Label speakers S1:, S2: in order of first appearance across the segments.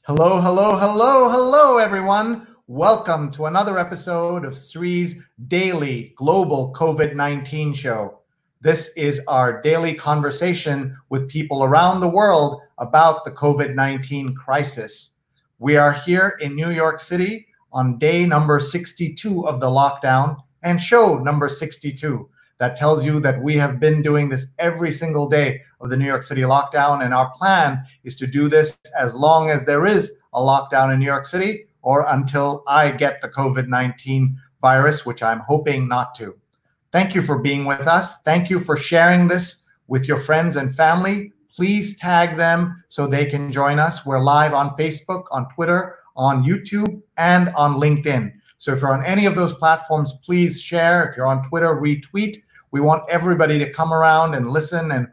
S1: Hello, hello, hello, hello, everyone. Welcome to another episode of Sree's daily global COVID-19 show. This is our daily conversation with people around the world about the COVID-19 crisis. We are here in New York City on day number 62 of the lockdown and show number 62. That tells you that we have been doing this every single day of the New York City lockdown, and our plan is to do this as long as there is a lockdown in New York City or until I get the COVID-19 virus, which I'm hoping not to. Thank you for being with us. Thank you for sharing this with your friends and family. Please tag them so they can join us. We're live on Facebook, on Twitter, on YouTube, and on LinkedIn. So if you're on any of those platforms, please share. If you're on Twitter, retweet. We want everybody to come around and listen and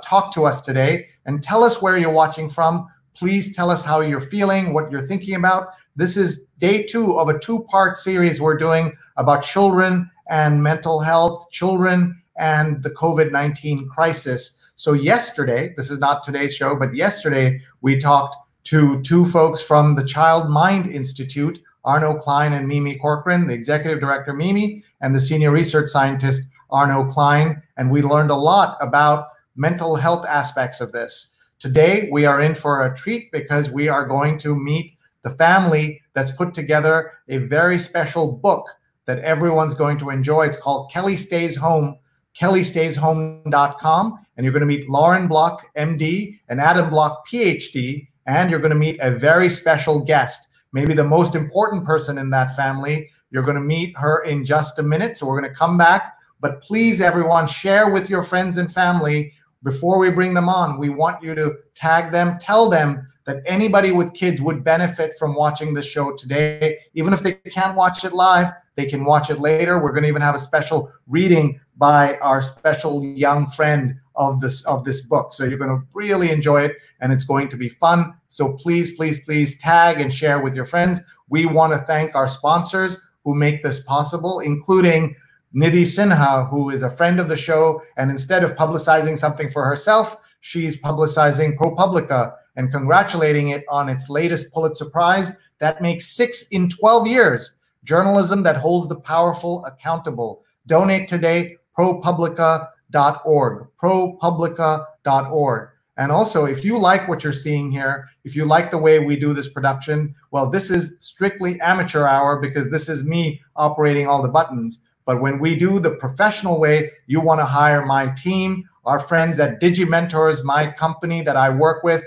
S1: talk to us today and tell us where you're watching from. Please tell us how you're feeling, what you're thinking about. This is day 2 of a 2-part series we're doing about children and mental health, children and the COVID-19 crisis. So yesterday, this is not today's show, but yesterday we talked to 2 folks from the Child Mind Institute, Arno Klein and Mimi Corcoran, the executive director Mimi, and the senior research scientist Arno Klein, and we learned a lot about mental health aspects of this. Today, we are in for a treat because we are going to meet the family that's put together a very special book that everyone's going to enjoy. It's called Kelly Stays Home, kellystays.home.com, and you're going to meet Lauren Block, MD, and Adam Block, PhD, and you're going to meet a very special guest, maybe the most important person in that family. You're going to meet her in just a minute, so we're going to come back. But please, everyone, share with your friends and family before we bring them on. We want you to tag them, tell them that anybody with kids would benefit from watching this show today. Even if they can't watch it live, they can watch it later. We're going to even have a special reading by our special young friend of this book. So you're going to really enjoy it, and it's going to be fun. So please, please, please tag and share with your friends. We want to thank our sponsors who make this possible, including Nidhi Sinha, who is a friend of the show, and instead of publicizing something for herself, she's publicizing ProPublica and congratulating it on its latest Pulitzer Prize. That makes 6 in 12 years. Journalism that holds the powerful accountable. Donate today, propublica.org, propublica.org. And also, if you like what you're seeing here, if you like the way we do this production, well, this is strictly amateur hour because this is me operating all the buttons. But when we do the professional way, you want to hire my team, our friends at DigiMentors, my company that I work with,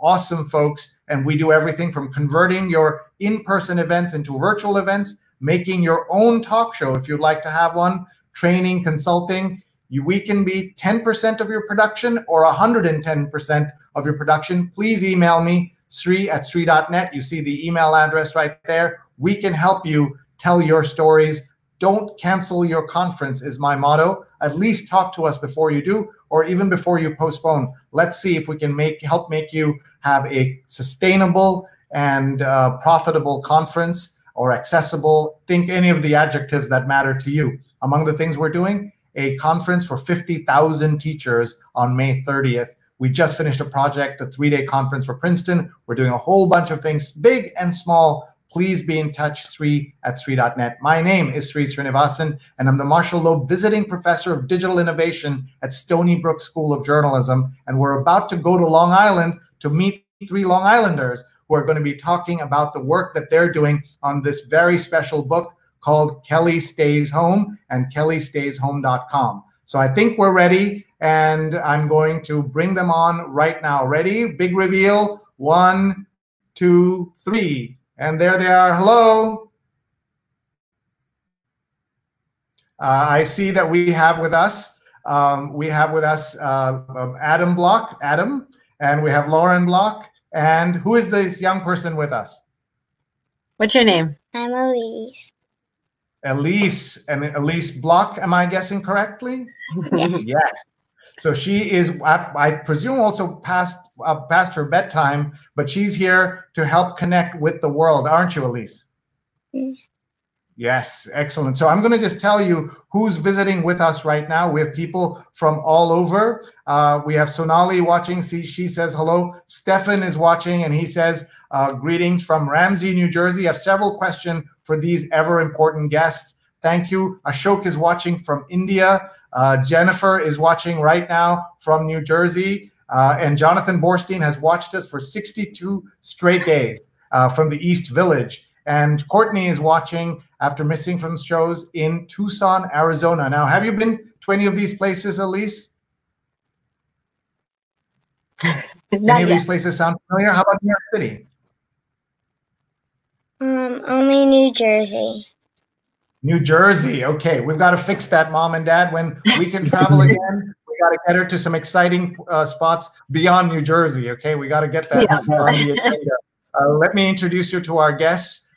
S1: awesome folks. And we do everything from converting your in-person events into virtual events, making your own talk show if you'd like to have one, training, consulting. We can be 10% of your production or 110% of your production. Please email me, Sree@Sree.net. You see the email address right there. We can help you tell your stories. Don't cancel your conference is my motto. At least talk to us before you do, or even before you postpone. Let's see if we can help make you have a sustainable and profitable conference, or accessible. Think any of the adjectives that matter to you. Among the things we're doing, a conference for 50,000 teachers on May 30th. We just finished a project, a 3-day conference for Princeton. We're doing a whole bunch of things, big and small. Please be in touch, Sree@Sree.net. My name is Sreenivasan, and I'm the Marshall Loeb Visiting Professor of Digital Innovation at Stony Brook School of Journalism. And we're about to go to Long Island to meet 3 Long Islanders who are going to be talking about the work that they're doing on this very special book called Kelly Stays Home and kellystays.home.com. So I think we're ready, and I'm going to bring them on right now. Ready? Big reveal. 1, 2, 3. And there they are. Hello. I see that we have with us Adam Block, and we have Lauren Block. And who is this young person with us?
S2: What's your name?
S3: I'm Elise.
S1: Elise, and Elise Block, am I guessing correctly?
S3: Yeah.
S1: Yes. So she is, I presume, also past her bedtime, but she's here to help connect with the world, aren't you, Elise?
S3: Mm.
S1: Yes, excellent. So I'm going to just tell you who's visiting with us right now. We have people from all over. We have Sonali watching. See, she says hello. Stefan is watching, and he says, Greetings from Ramsey, New Jersey. I have several questions for these ever important guests. Thank you. Ashok is watching from India. Jennifer is watching right now from New Jersey. And Jonathan Borstein has watched us for 62 straight days from the East Village. And Courtney is watching after missing from shows in Tucson, Arizona. Now, have you been to any of these places, Elise? Any of these places sound familiar? How about New York City?
S3: Only New Jersey.
S1: New Jersey. Okay, we've got to fix that, Mom and Dad. When we can travel again, we got to get her to some exciting spots beyond New Jersey. Okay, we got to get that on the agenda. Let me introduce you to our guests.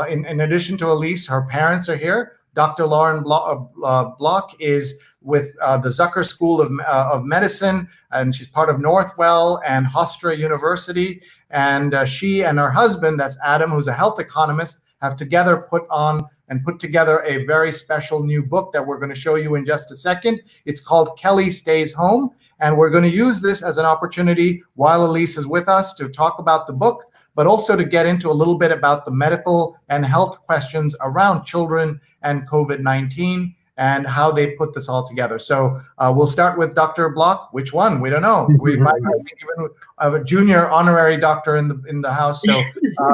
S1: In addition to Elise, her parents are here. Dr. Lauren Block is with the Zucker School of Medicine, and she's part of Northwell and Hofstra University. And she and her husband, that's Adam, who's a health economist, have together put together a very special new book that we're going to show you in just a second. It's called Kelly Stays Home. And we're going to use this as an opportunity while Elise is with us to talk about the book, but also to get into a little bit about the medical and health questions around children and COVID-19 and how they put this all together. So we'll start with Dr. Block. Which one? We don't know. We might even have a junior honorary doctor in the house. So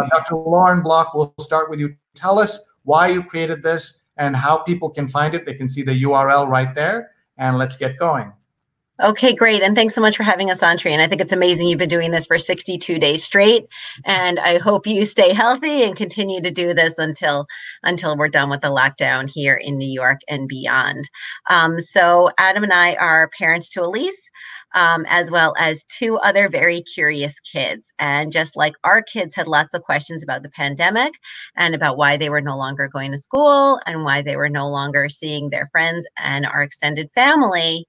S1: Dr. Lauren Block, we'll start with you. Tell us why you created this and how people can find it. They can see the URL right there. And let's get going.
S2: Okay, great. And thanks so much for having us on, Sree. And I think it's amazing you've been doing this for 62 days straight. And I hope you stay healthy and continue to do this until we're done with the lockdown here in New York and beyond. So Adam and I are parents to Elise, as well as two other very curious kids. And just like our kids had lots of questions about the pandemic and about why they were no longer going to school and why they were no longer seeing their friends and our extended family,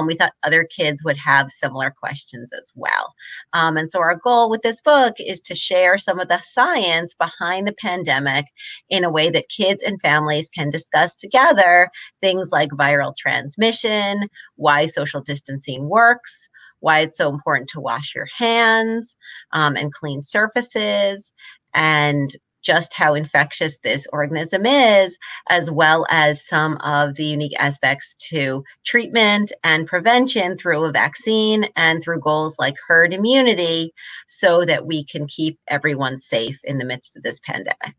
S2: we thought other kids would have similar questions as well. And so our goal with this book is to share some of the science behind the pandemic in a way that kids and families can discuss together things like viral transmission, why social distancing works, why it's so important to wash your hands and clean surfaces, and just how infectious this organism is, as well as some of the unique aspects to treatment and prevention through a vaccine and through goals like herd immunity, so that we can keep everyone safe in the midst of this pandemic.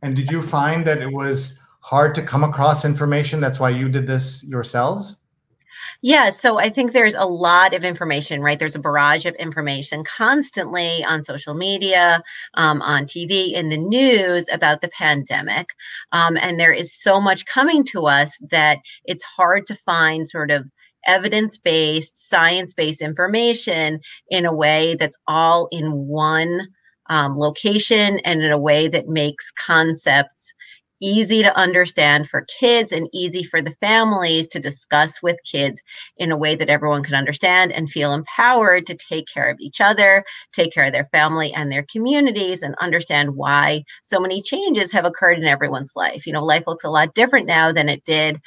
S1: And did you find that it was hard to come across information? That's why you did this yourselves?
S2: Yeah, so I think there's a lot of information, right? There's a barrage of information constantly on social media, on TV, in the news about the pandemic. And there is so much coming to us that it's hard to find sort of evidence-based, science-based information in a way that's all in one location and in a way that makes concepts easy to understand for kids and easy for the families to discuss with kids in a way that everyone can understand and feel empowered to take care of each other, take care of their family and their communities, and understand why so many changes have occurred in everyone's life. You know, life looks a lot different now than it did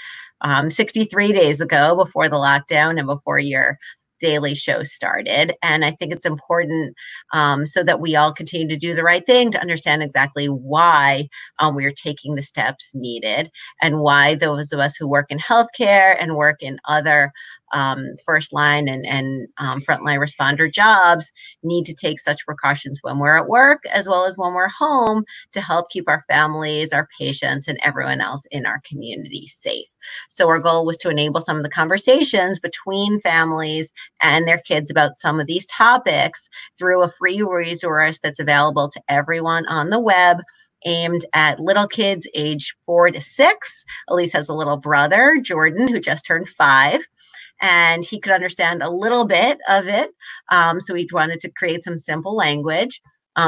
S2: 63 days ago before the lockdown and before your daily show started. And I think it's important so that we all continue to do the right thing, to understand exactly why we are taking the steps needed, and why those of us who work in healthcare and work in other first line and frontline responder jobs need to take such precautions when we're at work as well as when we're home, to help keep our families, our patients, and everyone else in our community safe. So our goal was to enable some of the conversations between families and their kids about some of these topics through a free resource that's available to everyone on the web, aimed at little kids age 4 to 6. Elise has a little brother, Jordan, who just turned 5. And he could understand a little bit of it. So we wanted to create some simple language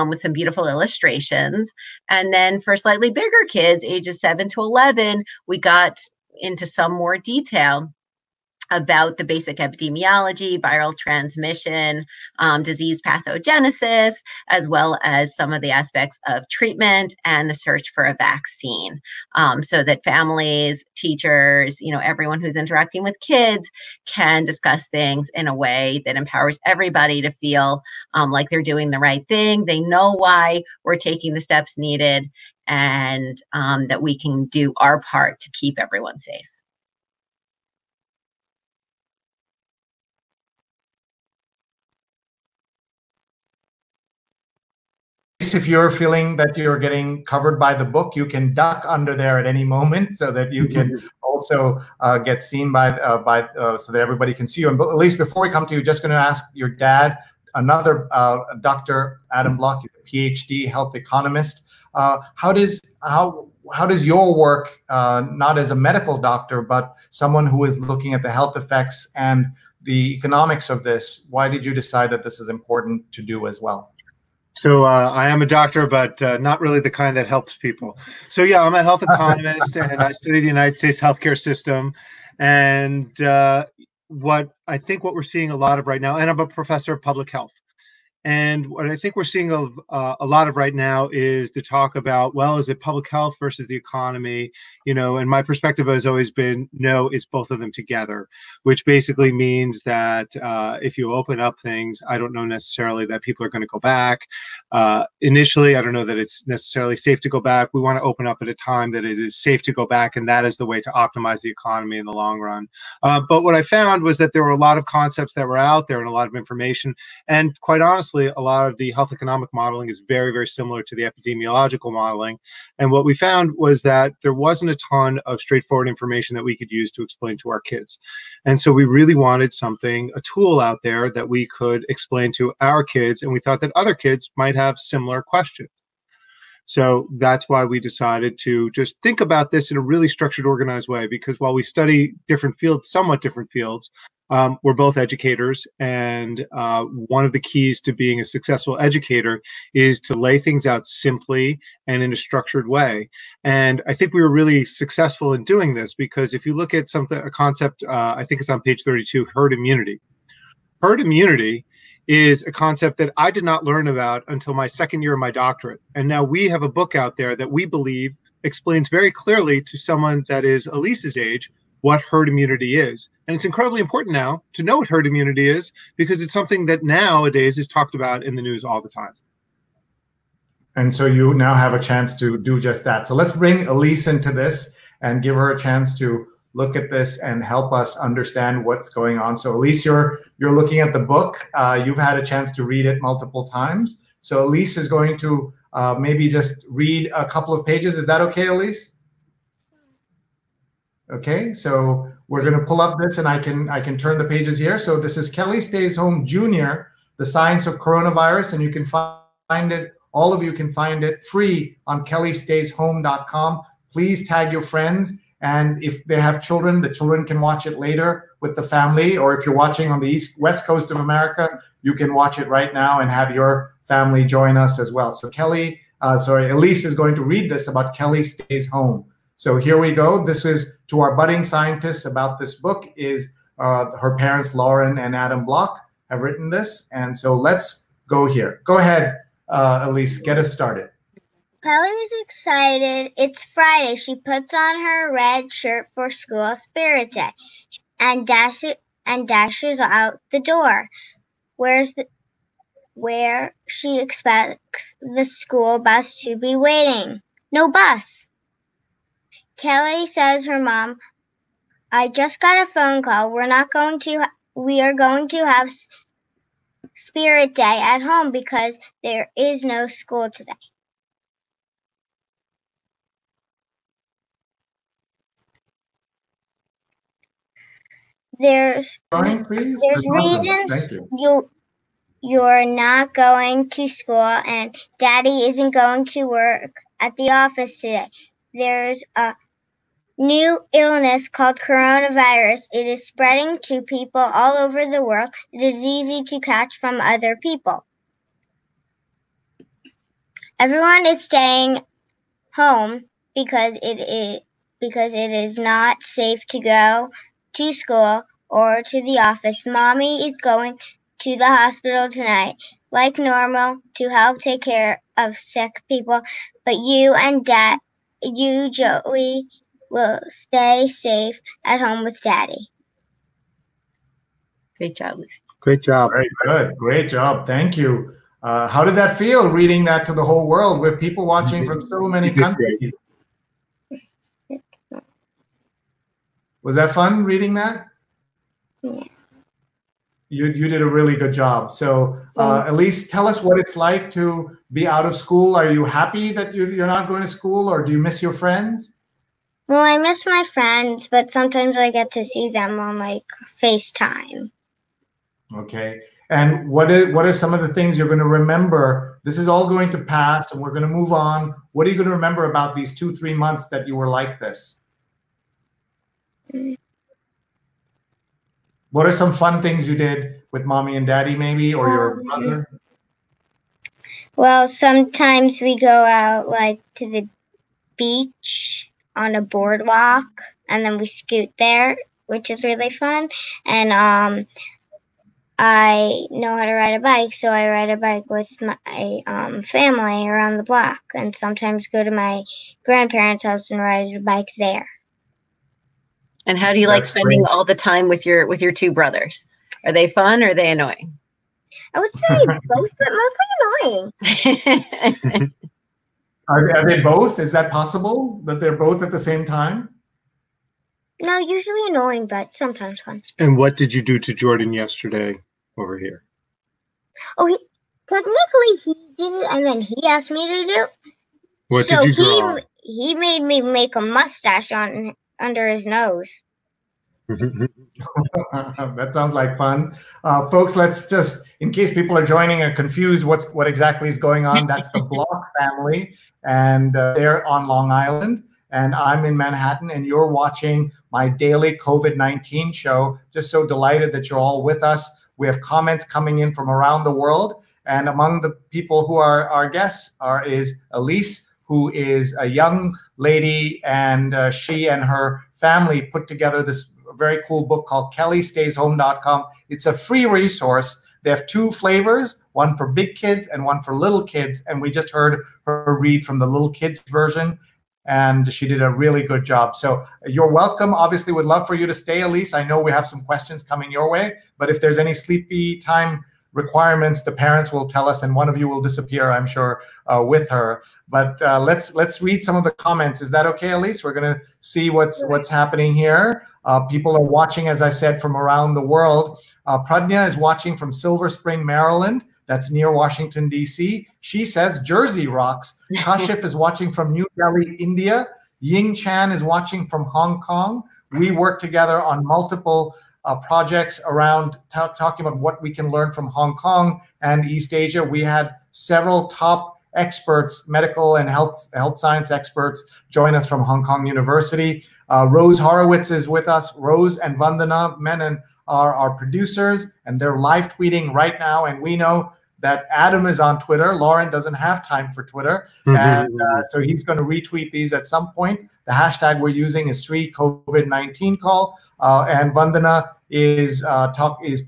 S2: with some beautiful illustrations. And then for slightly bigger kids, ages 7 to 11, we got into some more detail about the basic epidemiology, viral transmission, disease pathogenesis, as well as some of the aspects of treatment and the search for a vaccine, so that families, teachers, everyone who's interacting with kids can discuss things in a way that empowers everybody to feel like they're doing the right thing. They know why we're taking the steps needed, and that we can do our part to keep everyone safe.
S1: If you're feeling that you're getting covered by the book, you can duck under there at any moment so that you can also get seen by so that everybody can see you. And at least before we come to you, just going to ask your dad, another Dr. Adam Block, he's a PhD health economist. How does your work, not as a medical doctor, but someone who is looking at the health effects and the economics of this, why did you decide that this is important to do as well?
S4: So I am a doctor, but not really the kind that helps people. So yeah, I'm a health economist, and I study the United States healthcare system. And what we're seeing a lot of right now, and I'm a professor of public health. And what I think we're seeing a lot of right now is the talk about, well, is it public health versus the economy? And my perspective has always been, no, it's both of them together, which basically means that if you open up things, I don't know necessarily that people are going to go back. Initially, I don't know that it's necessarily safe to go back. We want to open up at a time that it is safe to go back, and that is the way to optimize the economy in the long run. But what I found was that there were a lot of concepts that were out there and a lot of information, and quite honestly, a lot of the health economic modeling is very, very similar to the epidemiological modeling. And what we found was that there wasn't a ton of straightforward information that we could use to explain to our kids. And so we really wanted a tool out there that we could explain to our kids, and we thought that other kids might have similar questions. So that's why we decided to just think about this in a really structured, organized way, because while we study different fields, somewhat different fields, we're both educators, and one of the keys to being a successful educator is to lay things out simply and in a structured way. And I think we were really successful in doing this, because if you look at a concept, I think it's on page 32, herd immunity. Herd immunity is a concept that I did not learn about until my second year of my doctorate. And now we have a book out there that we believe explains very clearly to someone that is Elise's age what herd immunity is. And it's incredibly important now to know what herd immunity is, because it's something that nowadays is talked about in the news all the time.
S1: And so you now have a chance to do just that. So let's bring Elise into this and give her a chance to look at this and help us understand what's going on. So Elise, you're looking at the book. You've had a chance to read it multiple times. So Elise is going to maybe just read a couple of pages. Is that okay, Elise? Okay, so we're going to pull up this, and I can turn the pages here. So this is Kelly Stays Home Jr., The Science of Coronavirus, and you can find it, all of you can find it free on kellystays.home.com. Please tag your friends, and if they have children, the children can watch it later with the family, or if you're watching on the west coast of America, you can watch it right now and have your family join us as well. So Elise is going to read this about Kelly Stays Home. So here we go. This is to our budding scientists about this book. Is her parents, Lauren and Adam Block, have written this. And so let's go here. Go ahead, Elise, get us started.
S3: Kelly's excited. It's Friday. She puts on her red shirt for school spirit day and dashes out the door, where she expects the school bus to be waiting. No bus. Kelly says her mom, I just got a phone call. We are going to have spirit day at home because there is no school today. There's reasons you're not going to school, and Daddy isn't going to work at the office today. There's a new illness called coronavirus. It is spreading to people all over the world. It is easy to catch from other people. Everyone is staying home because it is not safe to go to school or to the office. Mommy is going to the hospital tonight, like normal, to help take care of sick people. But you and Joey, will stay safe at home with Daddy.
S2: Great job, Lucy.
S4: Great job.
S1: Very good. Great job. Thank you. How did that feel, reading that to the whole world with people watching from so many countries? Was that fun reading that?
S3: Yeah.
S1: You did a really good job. So Elise, tell us what it's like to be out of school. Are you happy that you're not going to school, or do you miss your friends?
S3: Well, I miss my friends, but sometimes I get to see them on like FaceTime.
S1: Okay. And what are some of the things you're going to remember? This is all going to pass and we're going to move on. What are you going to remember about these 2-3 months that you were like this? What are some fun things you did with mommy and daddy, maybe, or your brother?
S3: Well, sometimes we go out like to the beach on a boardwalk, and then we scoot there, which is really fun. And I know how to ride a bike, so I ride a bike with my family around the block, and sometimes go to my grandparents' house and ride a bike there.
S2: And how do you like spending all the time with your two brothers? Are they fun or are they annoying?
S3: I would say both, but mostly annoying.
S1: Are they both? Is that possible, that they're both at the same time?
S3: No, usually annoying, but sometimes fun.
S4: And what did you do to Jordan yesterday over here?
S3: Oh, technically he did it, and then he asked me to do.
S4: What did you draw?
S3: He made me make a mustache under his nose.
S1: That sounds like fun. Folks, let's just, in case people are joining and confused what exactly is going on, that's the Block family, and they're on Long Island, and I'm in Manhattan, and you're watching my daily COVID-19 show. Just so delighted that you're all with us. We have comments coming in from around the world, and among the people who are our guests is Elise, who is a young lady, and she and her family put together this very cool book called kellystays.home.com. It's a free resource. They have 2 flavors, one for big kids and one for little kids. And we just heard her read from the little kids version, and she did a really good job. So you're welcome. Obviously, would love for you to stay, Elise. I know we have some questions coming your way, but if there's any sleepy time requirements, the parents will tell us, and one of you will disappear, I'm sure, with her. But let's read some of the comments. Is that okay, Elise? We're going to see what's happening here. People are watching, as I said, from around the world. Pradnya is watching from Silver Spring, Maryland. That's near Washington, D.C. She says Jersey rocks. Kashif is watching from New Delhi, India. Ying Chan is watching from Hong Kong. We work together on multiple projects around talking about what we can learn from Hong Kong and East Asia. We had several top experts, medical and health science experts, join us from Hong Kong University. Rose Horowitz is with us. Rose and Vandana Menon are our producers, and they're live tweeting right now. And we know that Adam is on Twitter. Lauren doesn't have time for Twitter, and so he's going to retweet these at some point. The hashtag we're using is Sree COVID-19 call, and Vandana is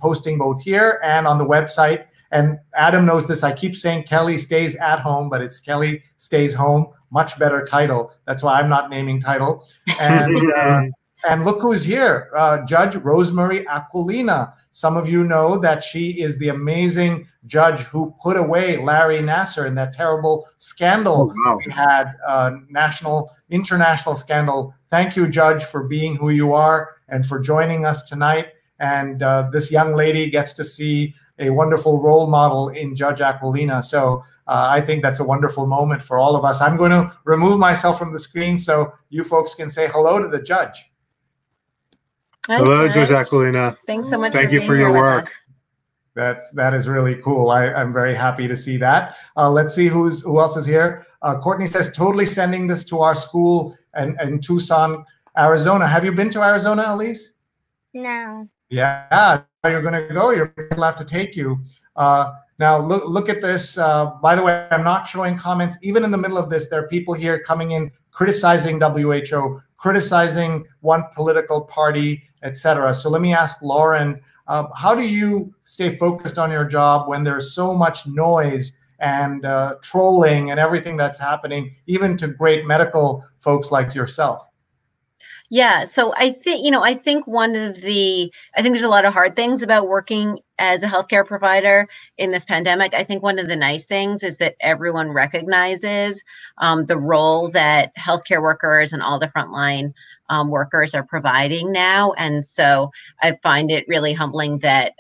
S1: posting both here and on the website. And Adam knows this. I keep saying Kelly stays at home, but it's Kelly stays home. Much better title. That's why I'm not naming title. And and look who's here, Judge Rosemary Aquilina. Some of you know that she is the amazing judge who put away Larry Nassar in that terrible scandal we had, international scandal. Thank you, Judge, for being who you are and for joining us tonight. And this young lady gets to see a wonderful role model in Judge Aquilina. So I think that's a wonderful moment for all of us. I'm going to remove myself from the screen so you folks can say hello to the judge.
S4: Hello, Judge Aquilina.
S2: Thanks so much.
S4: Thank you for your work.
S1: That is really cool. I'm very happy to see that. Let's see who else is here. Courtney says, totally sending this to our school in Tucson, Arizona. Have you been to Arizona, Elise?
S3: No.
S1: Yeah, you're going to go. You're going to have to take you. Now, look at this. By the way, I'm not showing comments. Even in the middle of this, there are people here coming in criticizing WHO, criticizing one political party, etc. So let me ask Lauren, how do you stay focused on your job when there's so much noise and trolling and everything that's happening, even to great medical folks like yourself?
S2: Yeah, so I think, I think there's a lot of hard things about working as a healthcare provider in this pandemic. I think one of the nice things is that everyone recognizes the role that healthcare workers and all the frontline workers are providing now. And so I find it really humbling that,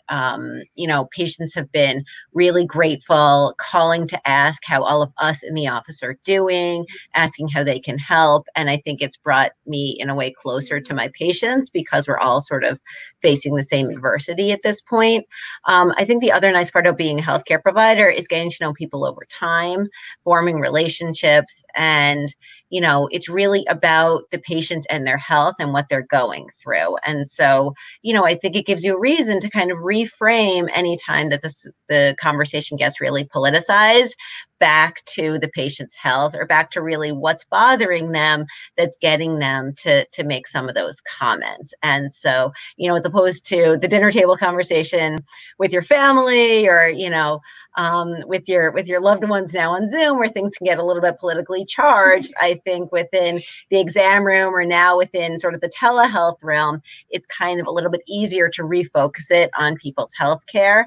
S2: patients have been really grateful, calling to ask how all of us in the office are doing, asking how they can help. And I think it's brought me in a way closer to my patients because we're all sort of facing the same adversity at this point. I think the other nice part of being a healthcare provider is getting to know people over time, forming relationships, and it's really about the patient and their health and what they're going through. And so, I think it gives you a reason to kind of reframe anytime that the conversation gets really politicized back to the patient's health or back to really what's bothering them that's getting them to make some of those comments. And so, as opposed to the dinner table conversation with your family or, with your loved ones now on Zoom where things can get a little bit politically charged, I think within the exam room or now within sort of the telehealth realm, it's kind of a little bit easier to refocus it on people's health care.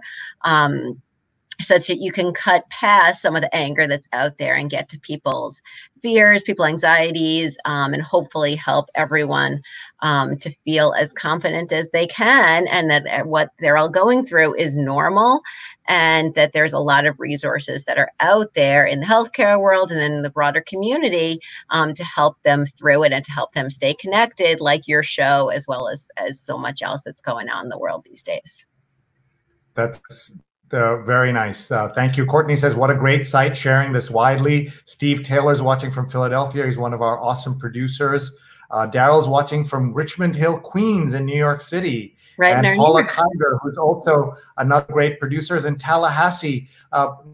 S2: Such that you can cut past some of the anger that's out there and get to people's fears, people's anxieties, and hopefully help everyone to feel as confident as they can, and that what they're all going through is normal, and that there's a lot of resources that are out there in the healthcare world and in the broader community to help them through it and to help them stay connected, like your show, as well as so much else that's going on in the world these days.
S1: That's very nice. Thank you. Courtney says, what a great site, sharing this widely. Steve Taylor's watching from Philadelphia. He's one of our awesome producers. Daryl's watching from Richmond Hill, Queens in New York City.
S2: Right.
S1: And Paula Kiger, who's also another great producer, is in Tallahassee.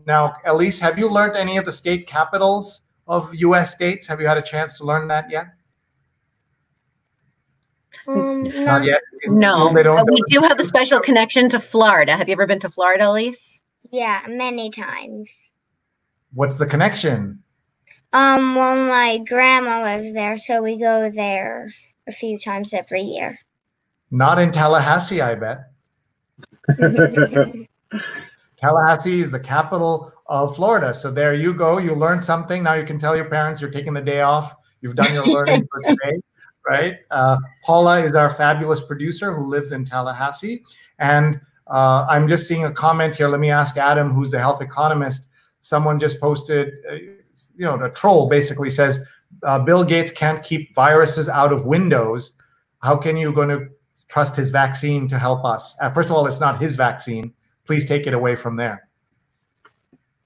S1: Now, Elise, have you learned any of the state capitals of U.S. states? Have you had a chance to learn that yet? Not yet.
S2: No, but we do have a special connection to Florida. Have you ever been to Florida, Elise?
S3: Yeah, many times.
S1: What's the connection?
S3: Well, my grandma lives there, so we go there a few times every year.
S1: Not in Tallahassee, I bet. Tallahassee is the capital of Florida. So there you go. You learned something. Now you can tell your parents you're taking the day off. You've done your learning for today. Right. Paula is our fabulous producer who lives in Tallahassee. And I'm just seeing a comment here. Let me ask Adam, who's the health economist. Someone just posted, a troll basically says, Bill Gates can't keep viruses out of windows. How can you going to trust his vaccine to help us? First of all, it's not his vaccine. Please take it away from there.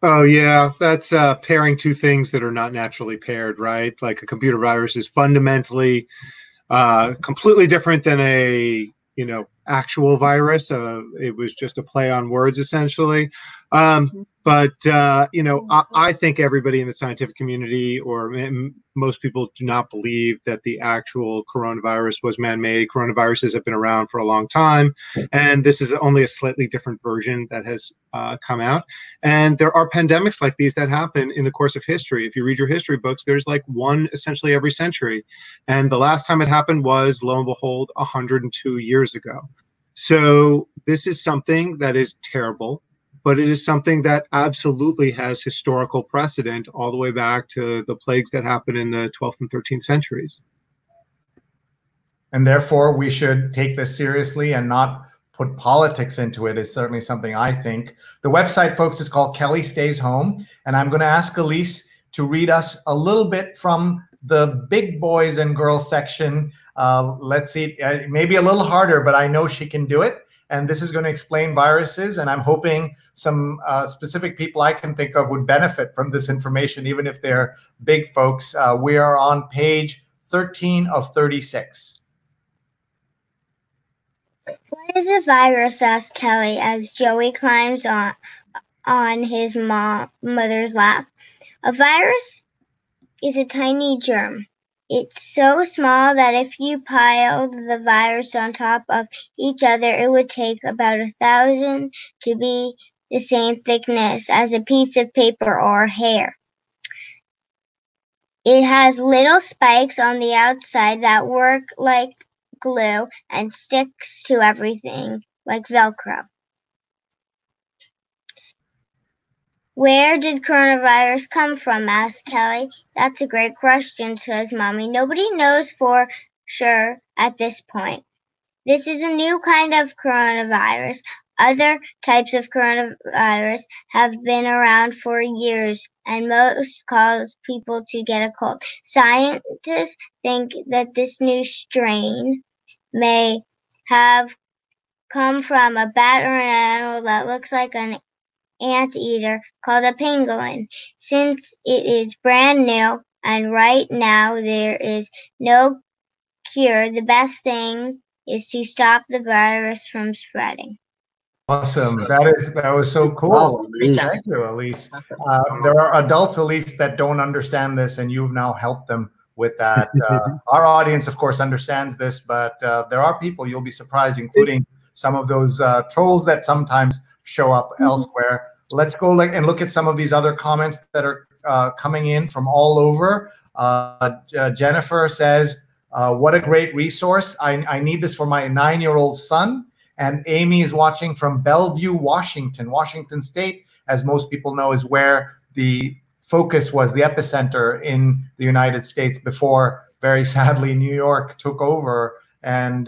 S4: Oh, yeah, that's pairing two things that are not naturally paired, right? Like a computer virus is fundamentally completely different than a, actual virus. It was just a play on words, essentially. But I think everybody in the scientific community, or most people, do not believe that the actual coronavirus was man-made. Coronaviruses have been around for a long time, and this is only a slightly different version that has come out. And there are pandemics like these that happen in the course of history. If you read your history books, there's like one essentially every century. And the last time it happened was, lo and behold, 102 years ago. So this is something that is terrible, but it is something that absolutely has historical precedent all the way back to the plagues that happened in the 12th and 13th centuries.
S1: And therefore, we should take this seriously and not put politics into it, is certainly something I think. The website, folks, is called Kelly Stays Home. And I'm going to ask Elise to read us a little bit from the big boys and girls section. Let's see, maybe a little harder, but I know she can do it. And this is going to explain viruses. And I'm hoping some specific people I can think of would benefit from this information, even if they're big folks. We are on page 13 of 36.
S3: What is a virus? Asked Kelly as Joey climbs on his mother's lap. A virus is a tiny germ. It's so small that if you piled the virus on top of each other, it would take about 1,000 to be the same thickness as a piece of paper or hair. It has little spikes on the outside that work like glue and sticks to everything like Velcro. Where did coronavirus come from? Asked Kelly. That's a great question, says Mommy. Nobody knows for sure at this point. This is a new kind of coronavirus. Other types of coronavirus have been around for years, and most cause people to get a cold. Scientists think that this new strain may have come from a bat or an animal that looks like an anteater called a pangolin. Since it is brand new and right now there is no cure, the best thing is to stop the virus from spreading.
S1: Awesome. That was so cool.
S2: Wow,
S1: Thank you, Elise. There are adults, Elise, that don't understand this, and you've now helped them with that. Our audience, of course, understands this, but there are people, you'll be surprised, including some of those trolls that sometimes show up elsewhere. Let's go and look at some of these other comments that are coming in from all over. Jennifer says, what a great resource. I need this for my 9-year-old son. And Amy is watching from Bellevue, Washington. Washington State, as most people know, is where the focus was, the epicenter in the United States before, very sadly, New York took over. And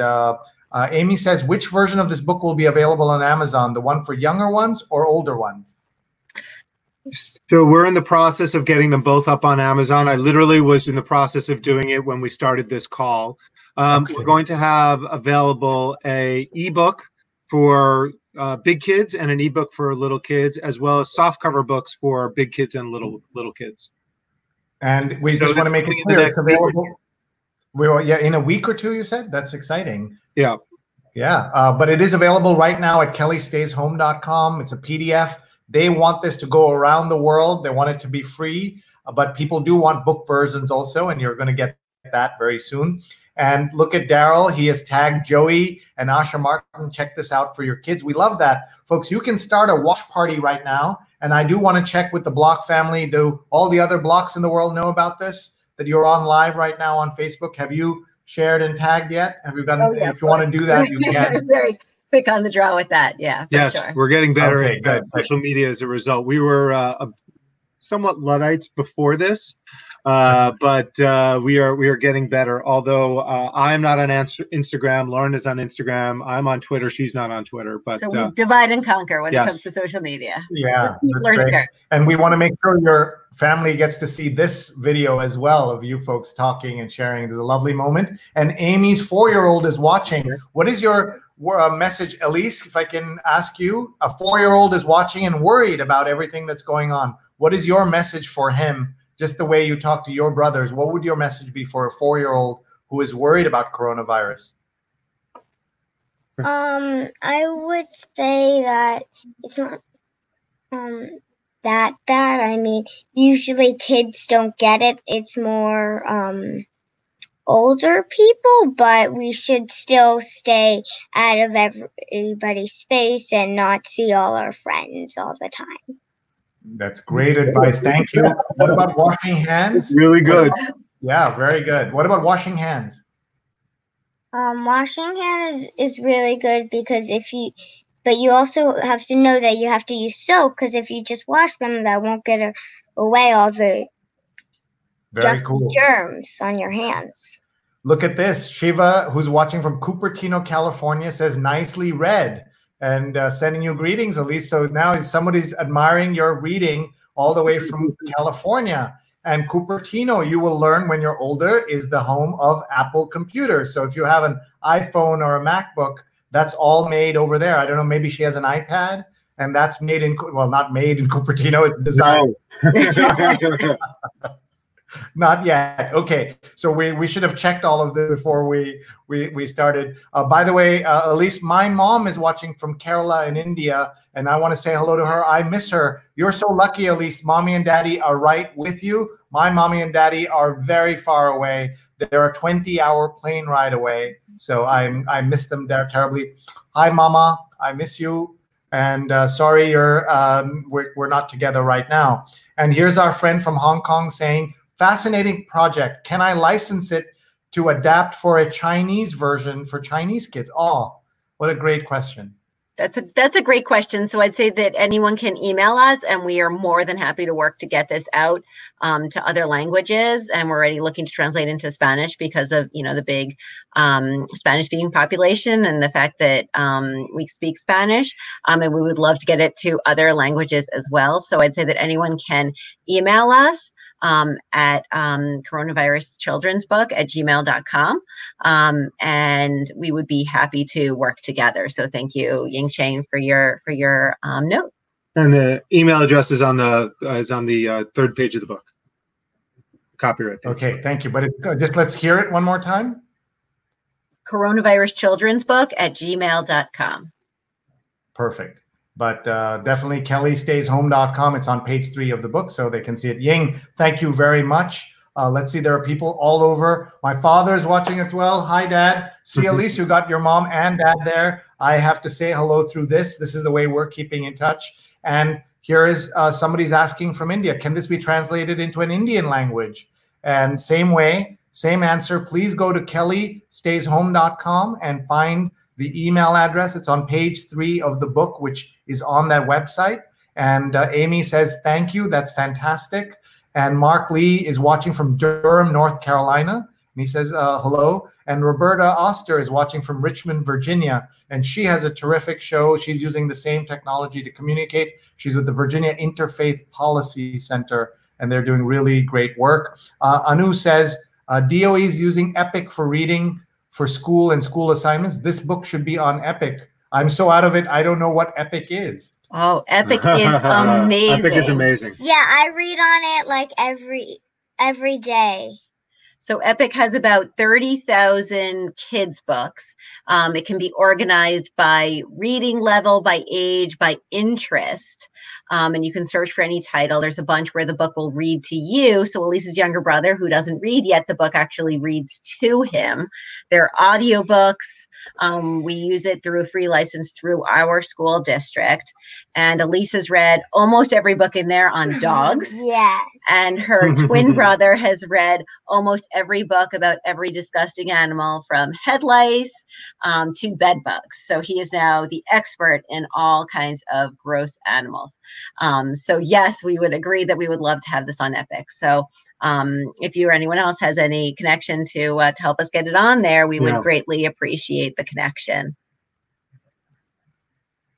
S1: Amy says, which version of this book will be available on Amazon? The one for younger ones or older ones?
S4: So we're in the process of getting them both up on Amazon. I literally was in the process of doing it when we started this call. Okay. We're going to have available a ebook for big kids and an ebook for little kids, as well as softcover books for big kids and little kids.
S1: And we just want to make it clear it's available. In a week or two, you said? That's exciting.
S4: Yeah.
S1: Yeah. But it is available right now at kellystays.home.com. It's a PDF. They want this to go around the world. They want it to be free, but people do want book versions also, and you're going to get that very soon. And look at Daryl. He has tagged Joey and Asha Martin. Check this out for your kids. We love that. Folks, you can start a watch party right now. And I do want to check with the Block family. Do all the other blocks in the world know about this, that you're on live right now on Facebook? Have you shared and tagged yet? Have you done? If you want to do that, you can.
S2: Very quick on the draw with that. Yeah.
S4: Yes,
S2: sure.
S4: We're getting better at social media as a result. We were somewhat Luddites before this. But we are getting better. Although I'm not on Instagram, Lauren is on Instagram. I'm on Twitter. She's not on Twitter. But
S2: so we divide and conquer when it comes to social media.
S1: Yeah, that's great. And we want to make sure your family gets to see this video as well of you folks talking and sharing. There's a lovely moment. And Amy's 4-year-old is watching. What is your message, Elise? If I can ask you, a 4-year-old is watching and worried about everything that's going on. What is your message for him? Just the way you talk to your brothers, what would your message be for a 4-year-old who is worried about coronavirus?
S3: I would say that it's not that bad. I mean, usually kids don't get it. It's more older people, but we should still stay out of everybody's space and not see all our friends all the time.
S1: That's great advice. Thank you. What about washing hands?
S4: Really good.
S1: Yeah, very good. What about washing hands?
S3: Washing hands is really good because but you also have to know that you have to use soap, because if you just wash them, that won't get away all the germs on your hands.
S1: Look at this. Shiva, who's watching from Cupertino, California, says, nicely read. And sending you greetings, Elise. So now somebody's admiring your reading all the way from California. And Cupertino, you will learn when you're older, is the home of Apple computers. So if you have an iPhone or a MacBook, that's all made over there. I don't know, maybe she has an iPad, and that's made in, well, not made in Cupertino, it's designed. No. Not yet. Okay, so we should have checked all of this before we started. By the way, Elise, my mom is watching from Kerala in India, and I want to say hello to her. I miss her. You're so lucky, Elise. Mommy and Daddy are right with you. My mommy and Daddy are very far away. They're a 20-hour plane ride away. So I miss them there terribly. Hi, Mama. I miss you. And sorry we're not together right now. And here's our friend from Hong Kong saying, fascinating project. Can I license it to adapt for a Chinese version for Chinese kids? Oh, what a great question.
S2: That's a great question. So I'd say that anyone can email us, and we are more than happy to work to get this out to other languages. And we're already looking to translate into Spanish because of, you know, the big Spanish-speaking population and the fact that we speak Spanish. And we would love to get it to other languages as well. So I'd say that anyone can email us at coronaviruschildrensbook@gmail.com. And we would be happy to work together. So thank you, Ying Shane, for your note.
S4: And the email address is on the third page of the book. Copyright page.
S1: Okay, thank you. But just let's hear it one more time.
S2: coronaviruschildrensbook@gmail.com.
S1: Perfect. But definitely kellystays.home.com. It's on page 3 of the book, so they can see it. Ying, thank you very much. Let's see, there are people all over. My father is watching as well. Hi, Dad. See, Elise, you got your mom and dad there. I have to say hello through this. This is the way we're keeping in touch. And here is somebody's asking from India, can this be translated into an Indian language? And same way, same answer. Please go to kellystays.home.com and find the email address. It's on page 3 of the book, which is on that website. And Amy says, thank you. That's fantastic. And Mark Lee is watching from Durham, North Carolina. And he says, hello. And Roberta Oster is watching from Richmond, Virginia. And she has a terrific show. She's using the same technology to communicate. She's with the Virginia Interfaith Policy Center, and they're doing really great work. Anu says, DOE is using Epic for reading for school and school assignments. This book should be on Epic. I'm so out of it, I don't know what Epic is.
S2: Oh, Epic is amazing.
S4: Epic is amazing.
S3: Yeah, I read on it like every day.
S2: So Epic has about 30,000 kids' books. It can be organized by reading level, by age, by interest. And you can search for any title. There's a bunch where the book will read to you. So Elise's younger brother, who doesn't read yet, the book actually reads to him. There are audiobooks. We use it through a free license through our school district. And Elise has read almost every book in there on dogs.
S3: Yes.
S2: And her twin brother has read almost every book about every disgusting animal, from head lice to bed bugs. So he is now the expert in all kinds of gross animals. So yes, we would agree that we would love to have this on Epic. So if you or anyone else has any connection to help us get it on there, we would greatly appreciate the connection.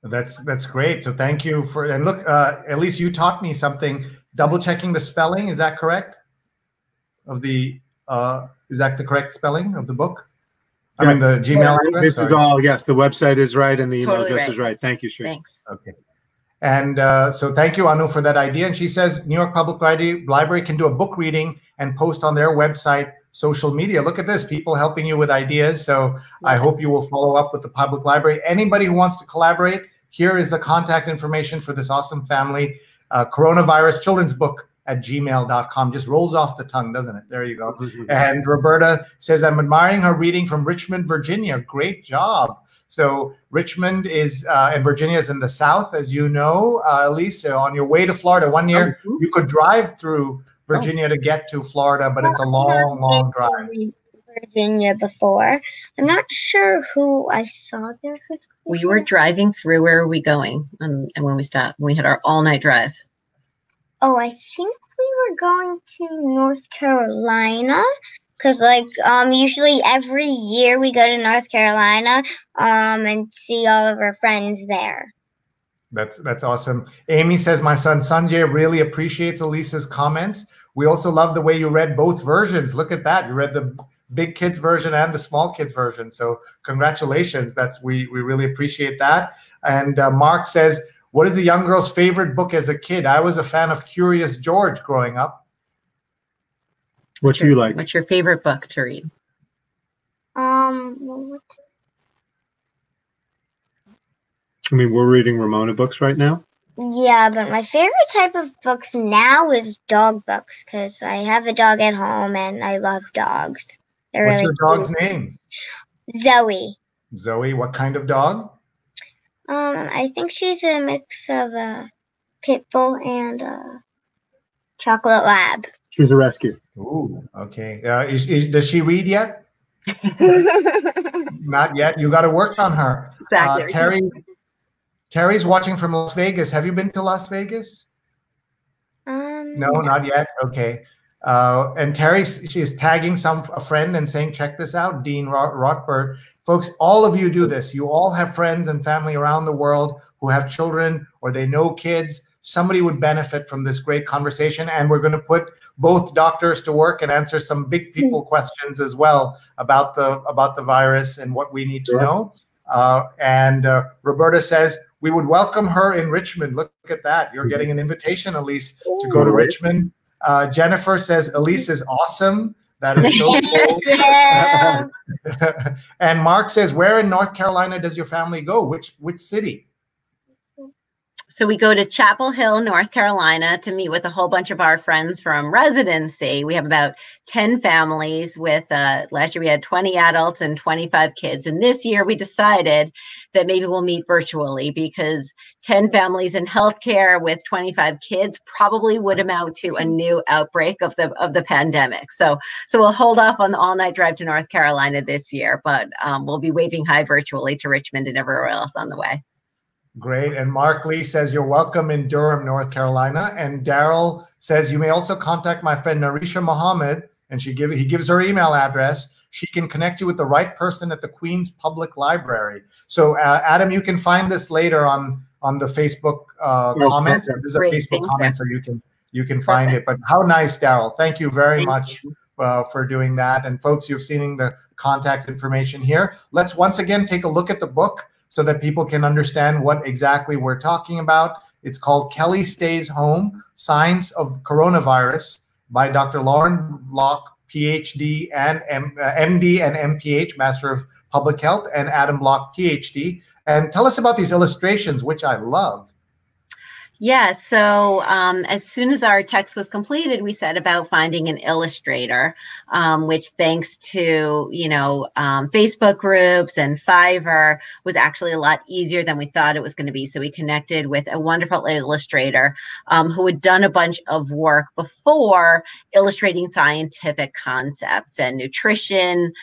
S1: That's great. So thank you for, and look, at least you taught me something. Double checking the spelling, is that correct? Of the is that the correct spelling of the book? I mean the Gmail address.
S4: This is all, yes, the website is right and the email
S2: Totally
S4: address
S2: right.
S4: is right. Thank you, Sree.
S2: Thanks.
S1: Okay. And so thank you, Anu, for that idea. And she says New York Public Library can do a book reading and post on their website, social media. Look at this, people helping you with ideas. So I hope you will follow up with the public library. Anybody who wants to collaborate, here is the contact information for this awesome family. Coronavirus Children's Book @gmail.com. Just rolls off the tongue, doesn't it? There you go. And Roberta says, I'm admiring her reading from Richmond, Virginia. Great job. So Richmond is, and Virginia is in the South, as you know, Elise. So on your way to Florida, one year you could drive through Virginia to get to Florida, but it's a long, long drive.
S3: Virginia before. I'm not sure who I saw there.
S2: We were driving through. Where were we going? And when we stopped, we had our all-night drive.
S3: Oh, I think we were going to North Carolina. Because, like, usually every year we go to North Carolina and see all of our friends there.
S1: That's awesome. Amy says, my son Sanjay really appreciates Elisa's comments. We also love the way you read both versions. Look at that. You read the big kids version and the small kids version. So congratulations. We really appreciate that. And Mark says, what is the young girl's favorite book as a kid? I was a fan of Curious George growing up.
S4: What do you like?
S2: What's your favorite book to read?
S3: I
S4: mean, we're reading Ramona books right now.
S3: Yeah, but my favorite type of books now is dog books because I have a dog at home and I love dogs.
S1: What's your dog's name?
S3: Zoe.
S1: Zoe, what kind of dog?
S3: I think she's a mix of a pit bull and a chocolate lab.
S4: She's a rescue.
S1: Ooh, okay. Does she read yet? Not yet. You got to work on her.
S2: Exactly.
S1: Terry's watching from Las Vegas. Have you been to Las Vegas? No, not yet. Okay. And Terry, she is tagging a friend and saying, check this out, Dean Rothbard. Folks, all of you do this. You all have friends and family around the world who have children or they know kids. Somebody would benefit from this great conversation. And we're going to put both doctors to work and answer some big people questions as well about the virus and what we need to know. And Roberta says, we would welcome her in Richmond. Look at that. You're getting an invitation, Elise, to go to Richmond. Jennifer says, Elise is awesome. That is so cool. And Mark says, where in North Carolina does your family go? Which city?
S2: So we go to Chapel Hill, North Carolina to meet with a whole bunch of our friends from residency. We have about 10 families with, last year we had 20 adults and 25 kids. And this year we decided that maybe we'll meet virtually because 10 families in healthcare with 25 kids probably would amount to a new outbreak of the pandemic. So we'll hold off on the all-night drive to North Carolina this year, but we'll be waving hi virtually to Richmond and everywhere else on the way.
S1: Great. And Mark Lee says, you're welcome in Durham, North Carolina. And Daryl says, you may also contact my friend Narisha Mohammed, and he gives her email address. She can connect you with the right person at the Queens Public Library. So Adam, you can find this later on the Facebook comments. This is a Facebook comment, so you can find it. But how nice, Daryl. Thank you very much for doing that. And folks, you've seen the contact information here. Let's once again take a look at the book so that people can understand what exactly we're talking about. It's called Kelly Stays Home, Science of Coronavirus by Dr. Lauren Block, PhD and MD and MPH, Master of Public Health, and Adam Block, PhD. And tell us about these illustrations, which I love.
S2: Yeah, so as soon as our text was completed, we set about finding an illustrator, which thanks to, Facebook groups and Fiverr was actually a lot easier than we thought it was going to be. So we connected with a wonderful illustrator who had done a bunch of work before illustrating scientific concepts and nutrition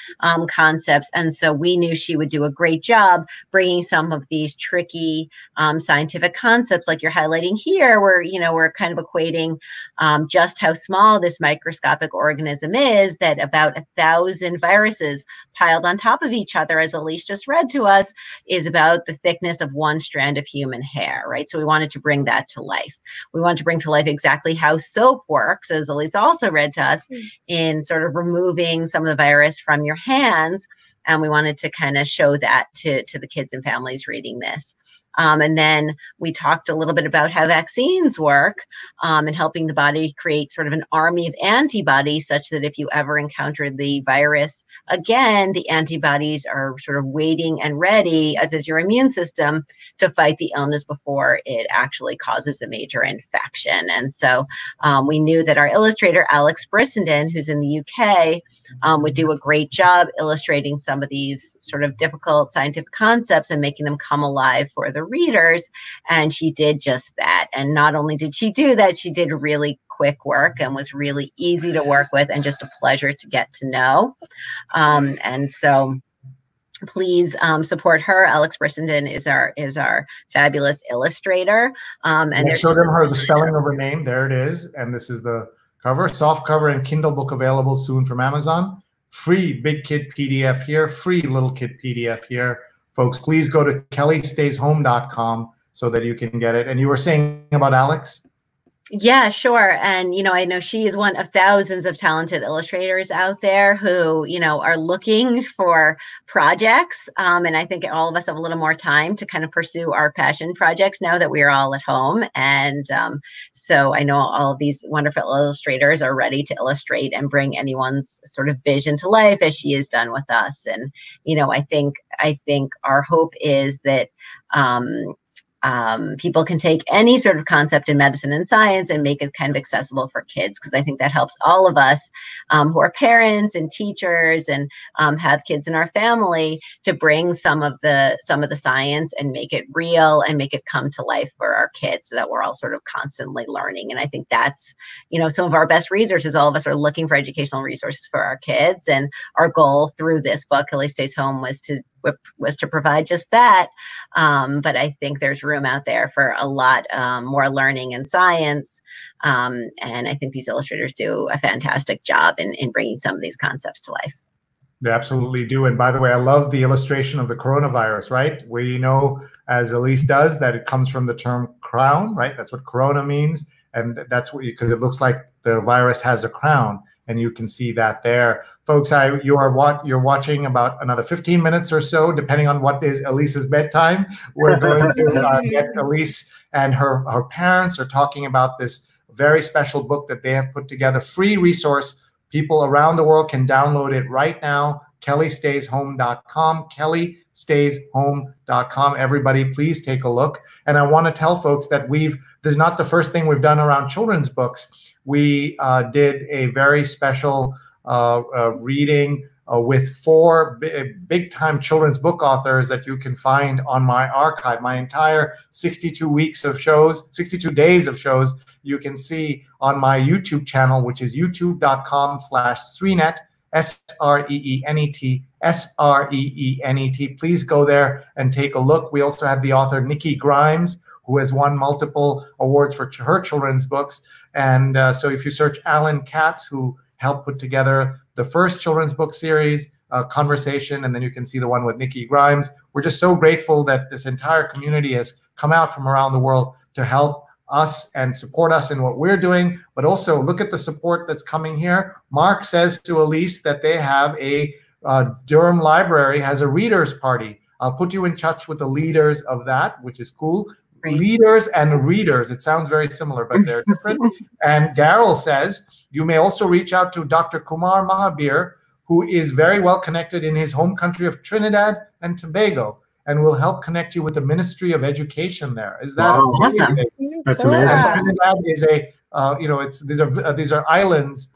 S2: concepts. And so we knew she would do a great job bringing some of these tricky scientific concepts like you're highlighting here, where we're kind of equating just how small this microscopic organism is, that about 1,000 viruses piled on top of each other, as Elise just read to us, is about the thickness of one strand of human hair, right? So we wanted to bring that to life. We wanted to bring to life exactly how soap works, as Elise also read to us, in sort of removing some of the virus from your hands. And we wanted to kind of show that to the kids and families reading this. And then we talked a little bit about how vaccines work and helping the body create sort of an army of antibodies such that if you ever encounter the virus again, the antibodies are sort of waiting and ready, as is your immune system, to fight the illness before it actually causes a major infection. And so we knew that our illustrator, Alex Brissenden, who's in the UK, would do a great job illustrating some of these sort of difficult scientific concepts and making them come alive for the readers. And she did just that. And not only did she do that, she did really quick work and was really easy to work with and just a pleasure to get to know. And so please support her. Alex Brissenden is our fabulous illustrator. And
S1: show them the spelling of her name. There it is. And this is the cover, soft cover and Kindle book available soon from Amazon. Free Big Kid PDF here, free Little Kid PDF here. Folks, please go to kellystays.home.com so that you can get it. And you were saying about Alex?
S2: Yeah, sure. And, I know she is one of thousands of talented illustrators out there who, are looking for projects. And I think all of us have a little more time to kind of pursue our passion projects now that we're all at home. And so I know all of these wonderful illustrators are ready to illustrate and bring anyone's sort of vision to life as she has done with us. And, I think our hope is that people can take any sort of concept in medicine and science and make it kind of accessible for kids, because I think that helps all of us who are parents and teachers and have kids in our family to bring some of the science and make it real and make it come to life for our kids, so that we're all sort of constantly learning. And I think that's, some of our best resources. All of us are looking for educational resources for our kids, and our goal through this book, Kelly Stays Home, was to provide just that. But I think there's room out there for a lot more learning and science. And I think these illustrators do a fantastic job in bringing some of these concepts to life.
S1: They absolutely do. And by the way, I love the illustration of the coronavirus, right? We know, as Elise does, that it comes from the term crown, right? That's what corona means. And that's what, because it looks like the virus has a crown. And you can see that there. Folks, you're watching about another 15 minutes or so, depending on what is Elise's bedtime. We're going to get Elise and her parents are talking about this very special book that they have put together, free resource. People around the world can download it right now, kellystays.home.com, kellystays.home.com. Everybody, please take a look. And I want to tell folks that this is not the first thing we've done around children's books. We did a very special reading with 4 big-time children's book authors that you can find on my archive. My entire 62 days of shows, you can see on my YouTube channel, which is youtube.com/Sreenet, SREENET. Please go there and take a look. We also have the author Nikki Grimes, who has won multiple awards for her children's books. And so if you search Alan Katz, who helped put together the first children's book series, Conversation, and then you can see the one with Nikki Grimes. We're just so grateful that this entire community has come out from around the world to help us and support us in what we're doing, but also look at the support that's coming here. Mark says to Elise that they have Durham Library has a readers party. I'll put you in touch with the leaders of that, which is cool. Great. Leaders and readers. It sounds very similar, but they're different. And Daryl says, you may also reach out to Dr. Kumar Mahabir, who is very well connected in his home country of Trinidad and Tobago, and will help connect you with the Ministry of Education there. Is that
S2: awesome?
S4: That's amazing.
S1: Trinidad is these are islands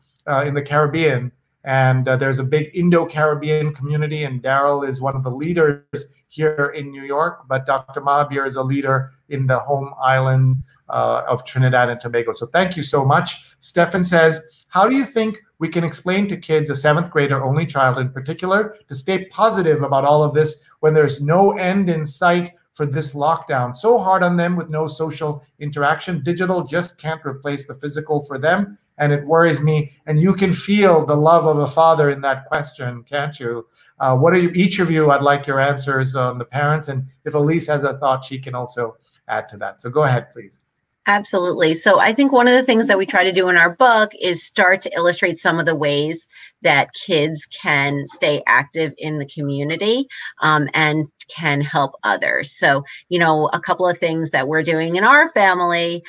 S1: in the Caribbean, and there's a big Indo-Caribbean community, and Daryl is one of the leaders here in New York, but Dr. Mahabir is a leader in the home island of Trinidad and Tobago. So thank you so much. Stefan says, how do you think we can explain to kids, a 7th grader, only child in particular, to stay positive about all of this when there's no end in sight for this lockdown? So hard on them with no social interaction. Digital just can't replace the physical for them, and it worries me. And you can feel the love of a father in that question, can't you? What are you, each of you? I'd like your answers on the parents, and if Elise has a thought, she can also add to that. So go ahead, please.
S2: Absolutely. So I think one of the things that we try to do in our book is start to illustrate some of the ways that kids can stay active in the community and can help others. So, a couple of things that we're doing in our family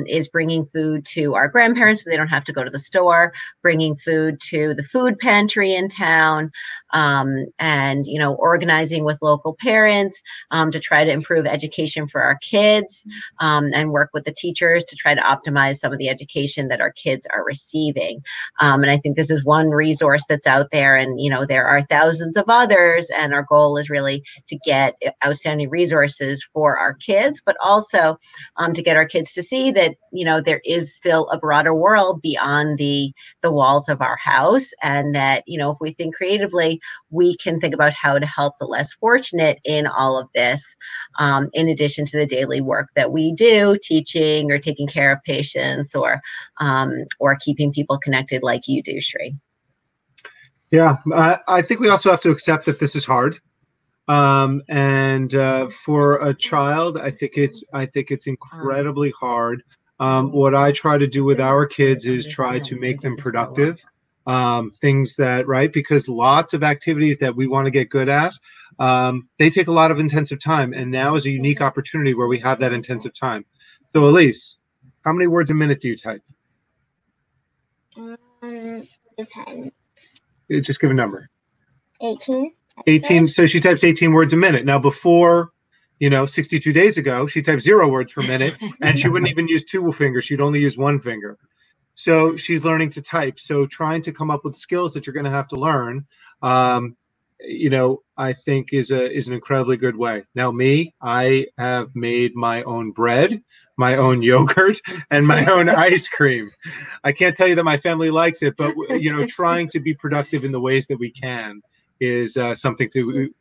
S2: is bringing food to our grandparents so they don't have to go to the store, bringing food to the food pantry in town, and, organizing with local parents to try to improve education for our kids and work with the teachers to try to optimize some of the education that our kids are receiving. And I think this is one resource that's out there, and there are thousands of others, and our goal is really to get outstanding resources for our kids, but also to get our kids to see that there is still a broader world beyond the walls of our house, and that if we think creatively, we can think about how to help the less fortunate in all of this, in addition to the daily work that we do, teaching or taking care of patients or keeping people connected like you do, Sree.
S4: Yeah, I think we also have to accept that this is hard. And for a child, I think it's incredibly hard. What I try to do with our kids is try to make them productive. Things that, right, because lots of activities that we want to get good at, they take a lot of intensive time. And now is a unique opportunity where we have that intensive time. So Elise, how many words a minute do you type?
S3: Depends.
S4: Just give a number.
S3: 18.
S4: 18. So she types 18 words a minute. Now, before 62 days ago, she typed 0 words per minute, and she wouldn't even use 2 fingers. She'd only use 1 finger. So she's learning to type. So trying to come up with skills that you're going to have to learn, I think is an incredibly good way. Now, I have made my own bread, my own yogurt, and my own ice cream. I can't tell you that my family likes it, but trying to be productive in the ways that we can is something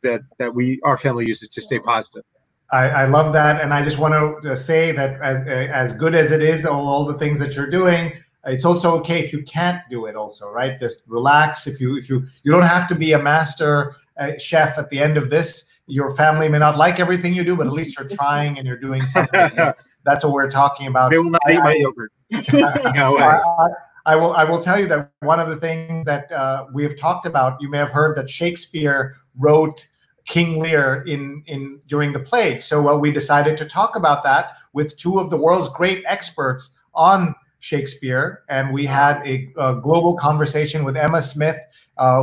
S4: that our family uses to stay positive.
S1: I love that, and I just want to say that as good as it is, all the things that you're doing, it's also okay if you can't do it. Also, right? Just relax. If you don't have to be a master chef at the end of this. Your family may not like everything you do, but at least you're trying and you're doing something. That's what we're talking about.
S4: They will not eat my yogurt. No way.
S1: I will tell you that one of the things that we have talked about, you may have heard that Shakespeare wrote King Lear during the plague. So, we decided to talk about that with 2 of the world's great experts on Shakespeare, and we had a global conversation with Emma Smith,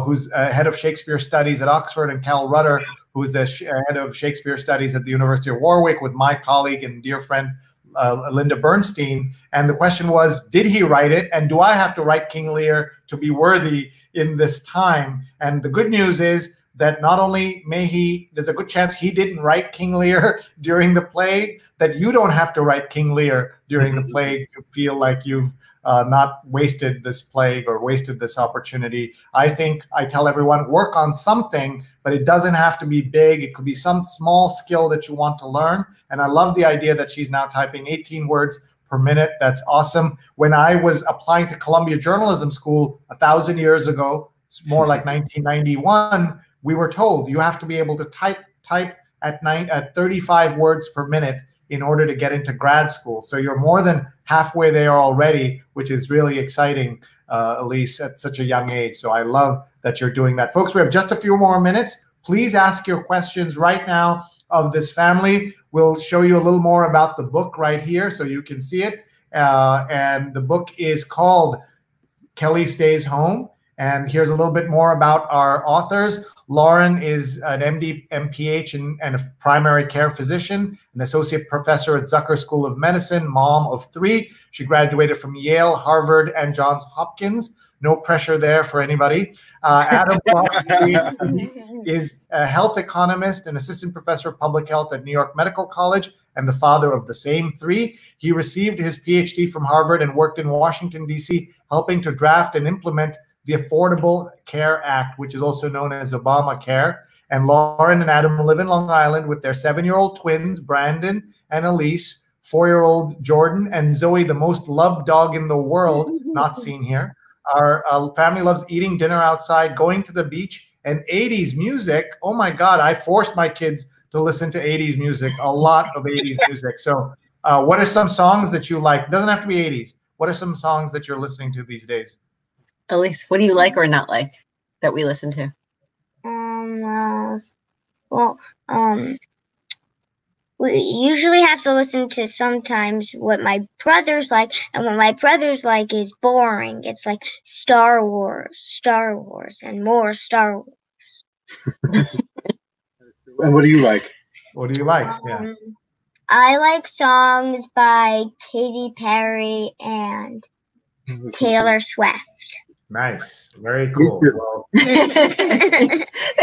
S1: who's head of Shakespeare Studies at Oxford, and Cal Rutter, who's the head of Shakespeare Studies at the University of Warwick, with my colleague and dear friend Linda Bernstein. And the question was, did he write it? And do I have to write King Lear to be worthy in this time? And the good news is that not only there's a good chance he didn't write King Lear during the plague, that you don't have to write King Lear during the plague to feel like you've not wasted this plague or wasted this opportunity. I think I tell everyone, work on something, but it doesn't have to be big. It could be some small skill that you want to learn. And I love the idea that she's now typing 18 words per minute. That's awesome. When I was applying to Columbia Journalism School 1,000 years ago, it's more like 1991, we were told you have to be able to type at 35 words per minute in order to get into grad school. So you're more than halfway there already, which is really exciting, Elise, at such a young age. So I love that you're doing that. Folks, we have just a few more minutes. Please ask your questions right now of this family. We'll show you a little more about the book right here so you can see it. And the book is called Kelly Stays Home. And here's a little bit more about our authors. Lauren is an MD, MPH, and a primary care physician, an associate professor at Zucker School of Medicine, mom of 3. She graduated from Yale, Harvard, and Johns Hopkins. No pressure there for anybody. Adam is a health economist and assistant professor of public health at New York Medical College and the father of the same 3. He received his PhD from Harvard and worked in Washington, D.C., helping to draft and implement the Affordable Care Act, which is also known as Obamacare. And Lauren and Adam live in Long Island with their 7-year-old twins, Brandon and Elise, 4-year-old Jordan, and Zoe, the most loved dog in the world, not seen here. Our family loves eating dinner outside, going to the beach, and 80s music. Oh my God, I forced my kids to listen to 80s music, a lot of 80s music. So what are some songs that you like? It doesn't have to be 80s. What are some songs that you're listening to these days?
S2: Elise, what do you like or not like that we listen to?
S3: We usually have to listen to sometimes what my brothers like, and what my brothers like is boring. It's like Star Wars, and more Star Wars.
S4: And what do you like?
S1: What do you like? Yeah.
S3: I like songs by Katy Perry and Taylor Swift.
S1: Nice. Very cool. Well,
S2: they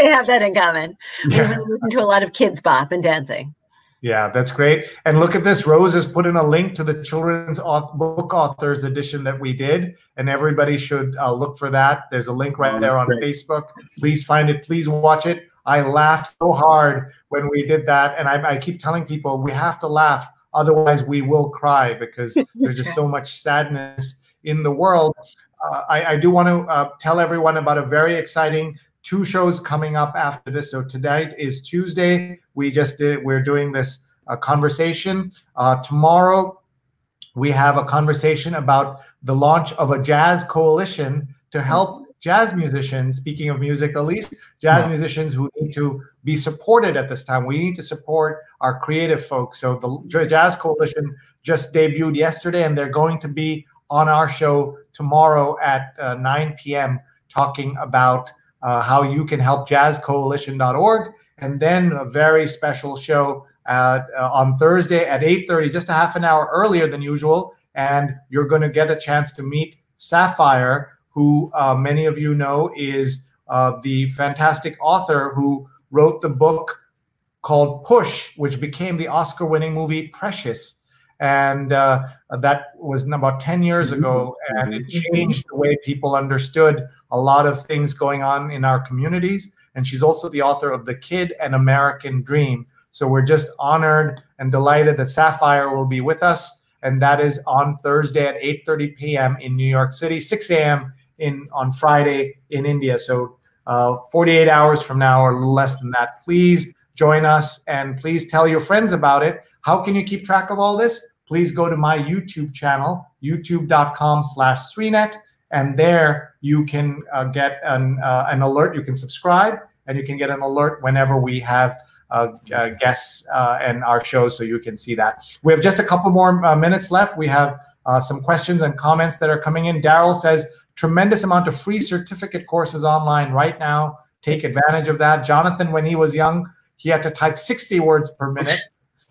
S2: have that in common. Yeah. We listen to a lot of kids bop and dancing.
S1: Yeah, that's great. And look at this. Rose has put in a link to the children's book authors edition that we did, and everybody should look for that. There's a link right there on Facebook. Please find it. Please watch it. I laughed so hard when we did that, and I keep telling people we have to laugh, otherwise we will cry, because there's just so much sadness in the world. I do want to tell everyone about a very exciting 2 shows coming up after this. So tonight is Tuesday. We're doing this conversation. Tomorrow, we have a conversation about the launch of a jazz coalition to help jazz musicians, speaking of music, Elise, jazz musicians who need to be supported at this time. We need to support our creative folks. So the Jazz Coalition just debuted yesterday, and they're going to be on our show tomorrow at 9 p.m. talking about how you can help jazzcoalition.org. And then a very special show on Thursday at 8:30, just a half an hour earlier than usual. And you're going to get a chance to meet Sapphire, who many of you know is the fantastic author who wrote the book called Push, which became the Oscar-winning movie Precious. And that was about 10 years ago, and it changed the way people understood a lot of things going on in our communities. And she's also the author of The Kid and American Dream. So we're just honored and delighted that Sapphire will be with us. And that is on Thursday at 8:30 p.m. in New York City, 6 a.m. on Friday in India. So 48 hours from now or a little less than that. Please join us, and please tell your friends about it. How can you keep track of all this? Please go to my YouTube channel, youtube.com/Sreenet, and there you can get an alert. You can subscribe, and you can get an alert whenever we have guests and our shows, so you can see that. We have just a couple more minutes left. We have some questions and comments that are coming in. Daryl says, tremendous amount of free certificate courses online right now. Take advantage of that. Jonathan, when he was young, he had to type 60 words per minute.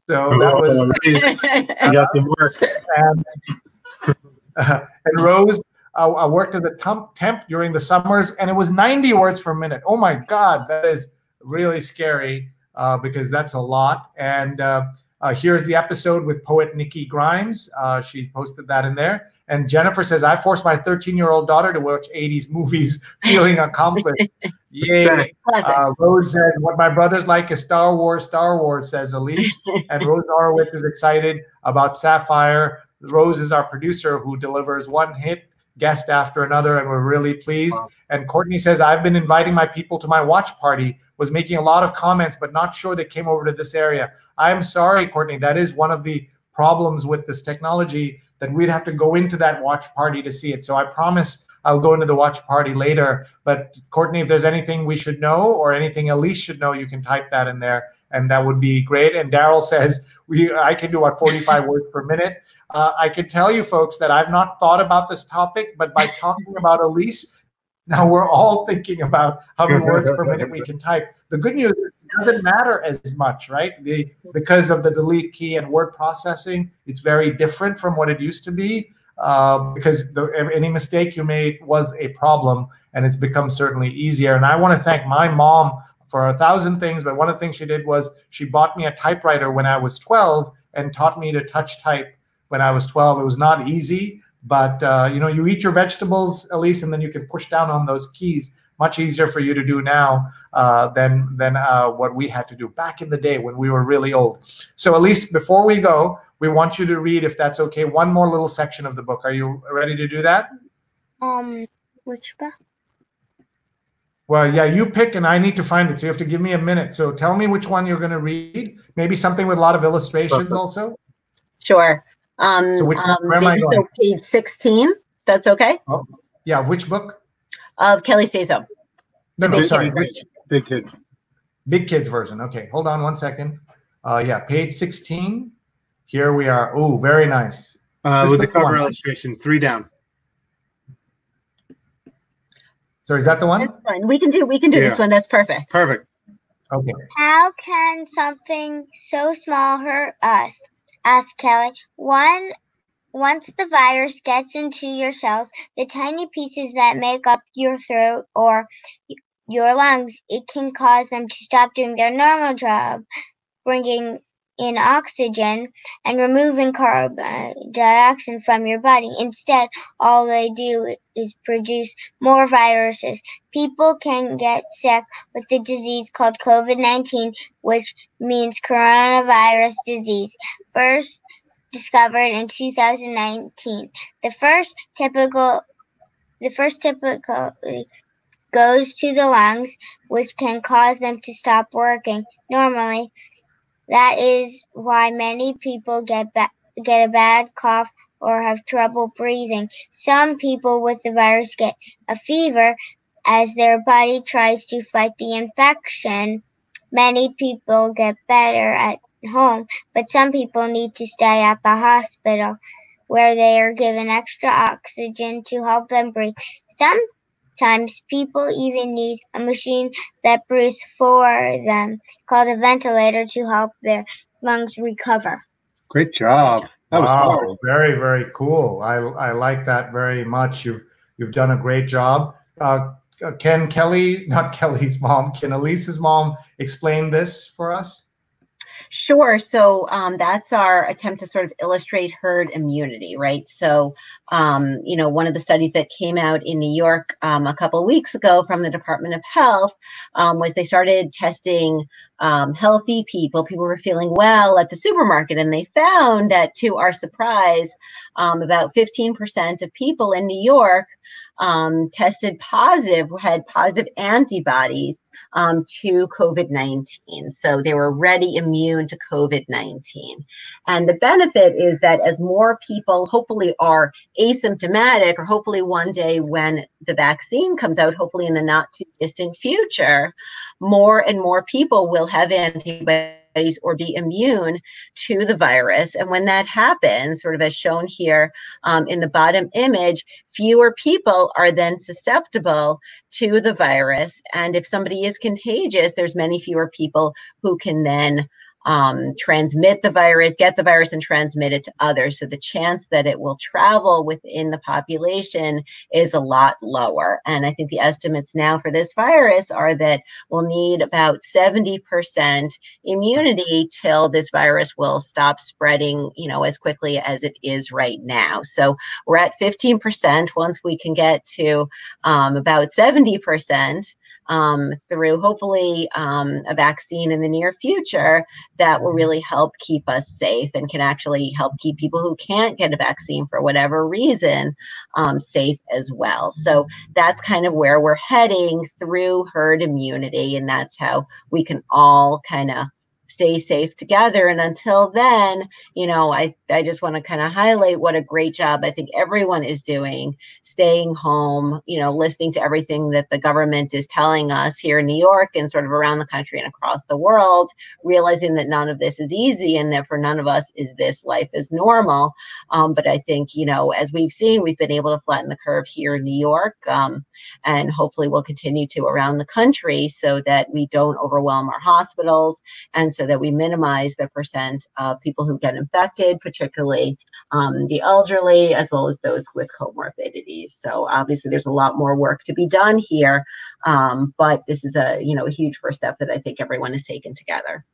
S1: So that was
S4: I got some work.
S1: And Rose, I worked as a temp during the summers, and it was 90 words per minute. Oh my God, that is really scary because that's a lot. And here's the episode with poet Nikki Grimes. She's posted that in there. And Jennifer says, I forced my 13-year-old daughter to watch 80s movies, feeling accomplished. Yay. Rose said, what my brothers like is Star Wars, says Elise. And Rose Horowitz is excited about Sapphire. Rose is our producer who delivers one hit guest after another, and we're really pleased. Wow. And Courtney says, I've been inviting my people to my watch party, was making a lot of comments, but not sure they came over to this area. I'm sorry, Courtney. That is one of the problems with this technology, that we'd have to go into that watch party to see it. So I promise I'll go into the watch party later. But Courtney, if there's anything we should know or anything Elise should know, you can type that in there, and that would be great. And Daryl says, I can do about 45 words per minute. I can tell you folks that I've not thought about this topic, but by talking about Elise, now we're all thinking about how many words per minute we can type. The good news is it doesn't matter as much, right? Because of the delete key and word processing, it's very different from what it used to be, because any mistake you made was a problem, and it's become certainly easier. And I want to thank my mom for 1,000 things, but one of the things she did was she bought me a typewriter when I was 12 and taught me to touch type when I was 12. It was not easy, but you eat your vegetables, Elise, and then you can push down on those keys. Much easier for you to do now than what we had to do back in the day when we were really old. So Elise, before we go, we want you to read, if that's okay, one more little section of the book. Are you ready to do that?
S3: Which book?
S1: Well, yeah, you pick, and I need to find it. So you have to give me a minute. So tell me which one you're going to read. Maybe something with a lot of illustrations also.
S2: Sure.
S1: So where am I going?
S2: So page 16. That's okay.
S1: Oh, yeah. Which book?
S2: Of Kelly Stays Home.
S1: No, sorry.
S4: Big Kids.
S1: Big Kids version. Okay, hold on one second. Yeah, page 16. Here we are. Oh, very nice.
S4: With the cover illustration, 3 down.
S1: So is that the one?
S2: That's fine. We can do this one. That's perfect.
S4: Perfect.
S1: Okay.
S3: How can something so small hurt us? Asked Kelly. Once the virus gets into your cells, the tiny pieces that make up your throat or your lungs, it can cause them to stop doing their normal job, bringing in oxygen and removing carbon dioxide from your body. Instead, all they do is produce more viruses. People can get sick with the disease called Covid19, which means coronavirus disease. First discovered in 2019. The first typically goes to the lungs, which can cause them to stop working normally. That is why many people get a bad cough or have trouble breathing. Some people with the virus get a fever as their body tries to fight the infection. Many people get better at home, but some people need to stay at the hospital where they are given extra oxygen to help them breathe. Sometimes people even need a machine that breathes for them, called a ventilator, to help their lungs recover.
S4: Great job. That was hard.
S1: Very, very cool. I like that very much. You've done a great job. Can Elise's mom explain this for us?
S2: Sure. So that's our attempt to sort of illustrate herd immunity, right? So, one of the studies that came out in New York a couple of weeks ago from the Department of Health was they started testing healthy people who were feeling well at the supermarket. And they found that, to our surprise, about 15% of people in New York tested positive, had positive antibodies to COVID-19. So they were already immune to COVID-19. And the benefit is that as more people hopefully are asymptomatic, or hopefully one day when the vaccine comes out, hopefully in the not too distant future, more and more people will have antibodies or be immune to the virus. And when that happens, sort of as shown here in the bottom image, fewer people are then susceptible to the virus. And if somebody is contagious, there's many fewer people who can then transmit the virus, get the virus, and transmit it to others. So the chance that it will travel within the population is a lot lower. And I think the estimates now for this virus are that we'll need about 70% immunity till this virus will stop spreading, as quickly as it is right now. So we're at 15%. Once we can get to about 70%, through hopefully a vaccine in the near future, that will really help keep us safe and can actually help keep people who can't get a vaccine for whatever reason safe as well. So that's kind of where we're heading through herd immunity, and that's how we can all kind of stay safe together. And until then, I just want to kind of highlight what a great job I think everyone is doing, staying home, listening to everything that the government is telling us here in New York and sort of around the country and across the world, realizing that none of this is easy and that for none of us is this life as normal. But I think, as we've seen, we've been able to flatten the curve here in New York, and hopefully we'll continue to around the country so that we don't overwhelm our hospitals and so that we minimize the percent of people who get infected, particularly the elderly, as well as those with comorbidities. So obviously there's a lot more work to be done here, but this is a huge first step that I think everyone has taken together.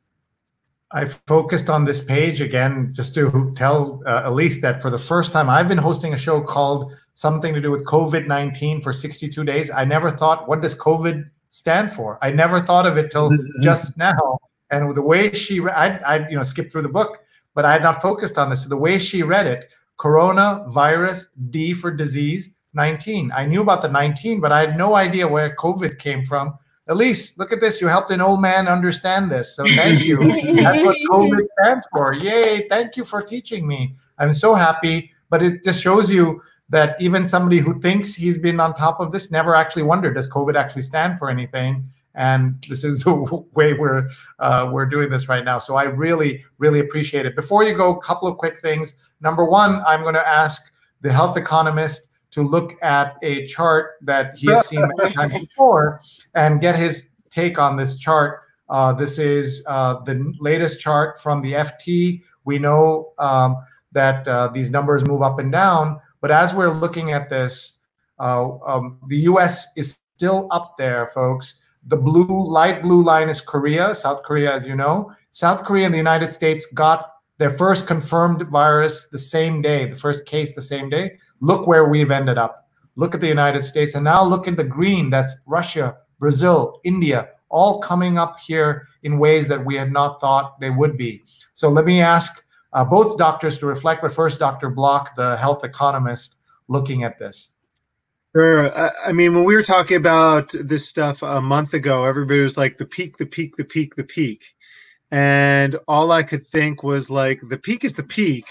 S1: I focused on this page again just to tell Elise that for the first time I've been hosting a show called something to do with COVID-19 for 62 days. I never thought, what does COVID stand for? I never thought of it till just now. And the way she, I skipped through the book, but I had not focused on this. So the way she read it, coronavirus, D for disease, 19. I knew about the 19, but I had no idea where COVID came from. Elise, look at this. You helped an old man understand this. So thank you. That's what COVID stands for. Yay. Thank you for teaching me. I'm so happy. But it just shows you that even somebody who thinks he's been on top of this never actually wondered, does COVID actually stand for anything? And this is the way we're doing this right now. So I really, really appreciate it. Before you go, a couple of quick things. Number one, I'm going to ask the health economist to look at a chart that he has seen many times before and get his take on this chart. This is the latest chart from the FT. We know that these numbers move up and down, but as we're looking at this, the US is still up there, folks. The light blue line is Korea, South Korea, as you know. South Korea and the United States got their first confirmed virus the same day, the first case the same day. Look where we've ended up. Look at the United States. And now look at the green. That's Russia, Brazil, India, all coming up here in ways that we had not thought they would be. So let me ask both doctors to reflect, but first, Dr. Block, the health economist, looking at this.
S4: Sure. I mean, when we were talking about this stuff a month ago, everybody was like, the peak, the peak, the peak, the peak. And all I could think was like, the peak is the peak,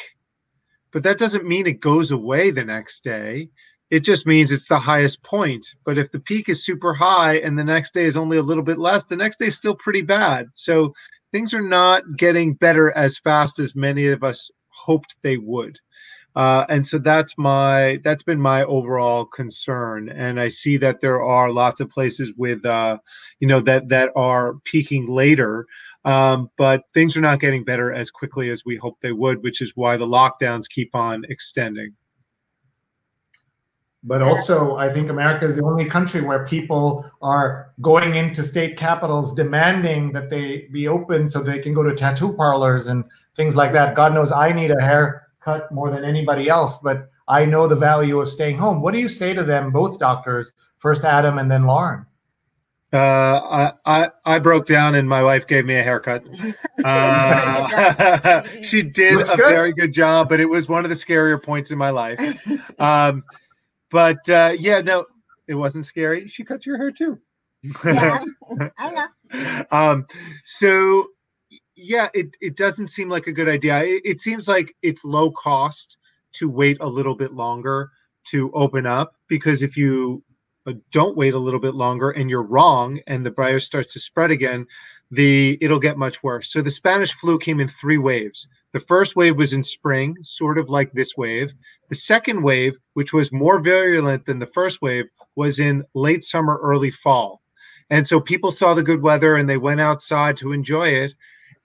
S4: but that doesn't mean it goes away the next day. It just means it's the highest point. But if the peak is super high and the next day is only a little bit less, the next day is still pretty bad. So things are not getting better as fast as many of us hoped they would. And so that's been my overall concern. And I see that there are lots of places with, that are peaking later. But things are not getting better as quickly as we hoped they would, which is why the lockdowns keep on extending.
S1: But also, I think America is the only country where people are going into state capitals demanding that they be open so they can go to tattoo parlors and things like that. God knows I need a haircut more than anybody else, but I know the value of staying home. What do you say to them, both doctors, first Adam and then Lauren?
S4: I broke down and my wife gave me a haircut. She did a very good job, but it was one of the scarier points in my life. But yeah, no, it wasn't scary. She cuts your hair too.
S3: Yeah, I know.
S4: So yeah, it doesn't seem like a good idea. It seems like it's low cost to wait a little bit longer to open up, because if you don't wait a little bit longer and you're wrong and the virus starts to spread again, it'll get much worse. So the Spanish flu came in 3 waves. The first wave was in spring, sort of like this wave. The second wave, which was more virulent than the first wave, was in late summer, early fall. And so people saw the good weather and they went outside to enjoy it.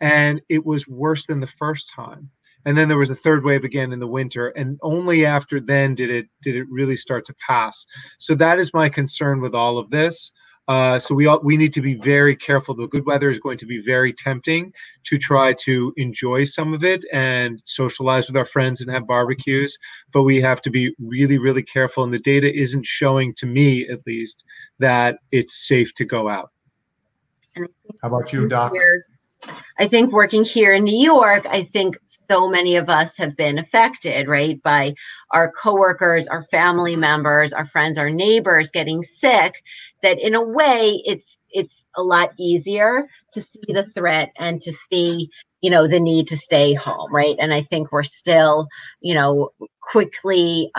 S4: And it was worse than the first time. And then there was a third wave again in the winter. And only after then did it really start to pass. So that is my concern with all of this. So we need to be very careful. The good weather is going to be very tempting to try to enjoy some of it and socialize with our friends and have barbecues. But we have to be really, really careful. And the data isn't showing, to me at least, that it's safe to go out.
S1: How about you, Doc?
S2: I think working here in New York, I think so many of us have been affected, right, by our coworkers, our family members, our friends, our neighbors getting sick, that in a way it's a lot easier to see the threat and to see, you know, the need to stay home, right? And I think we're still, you know, quickly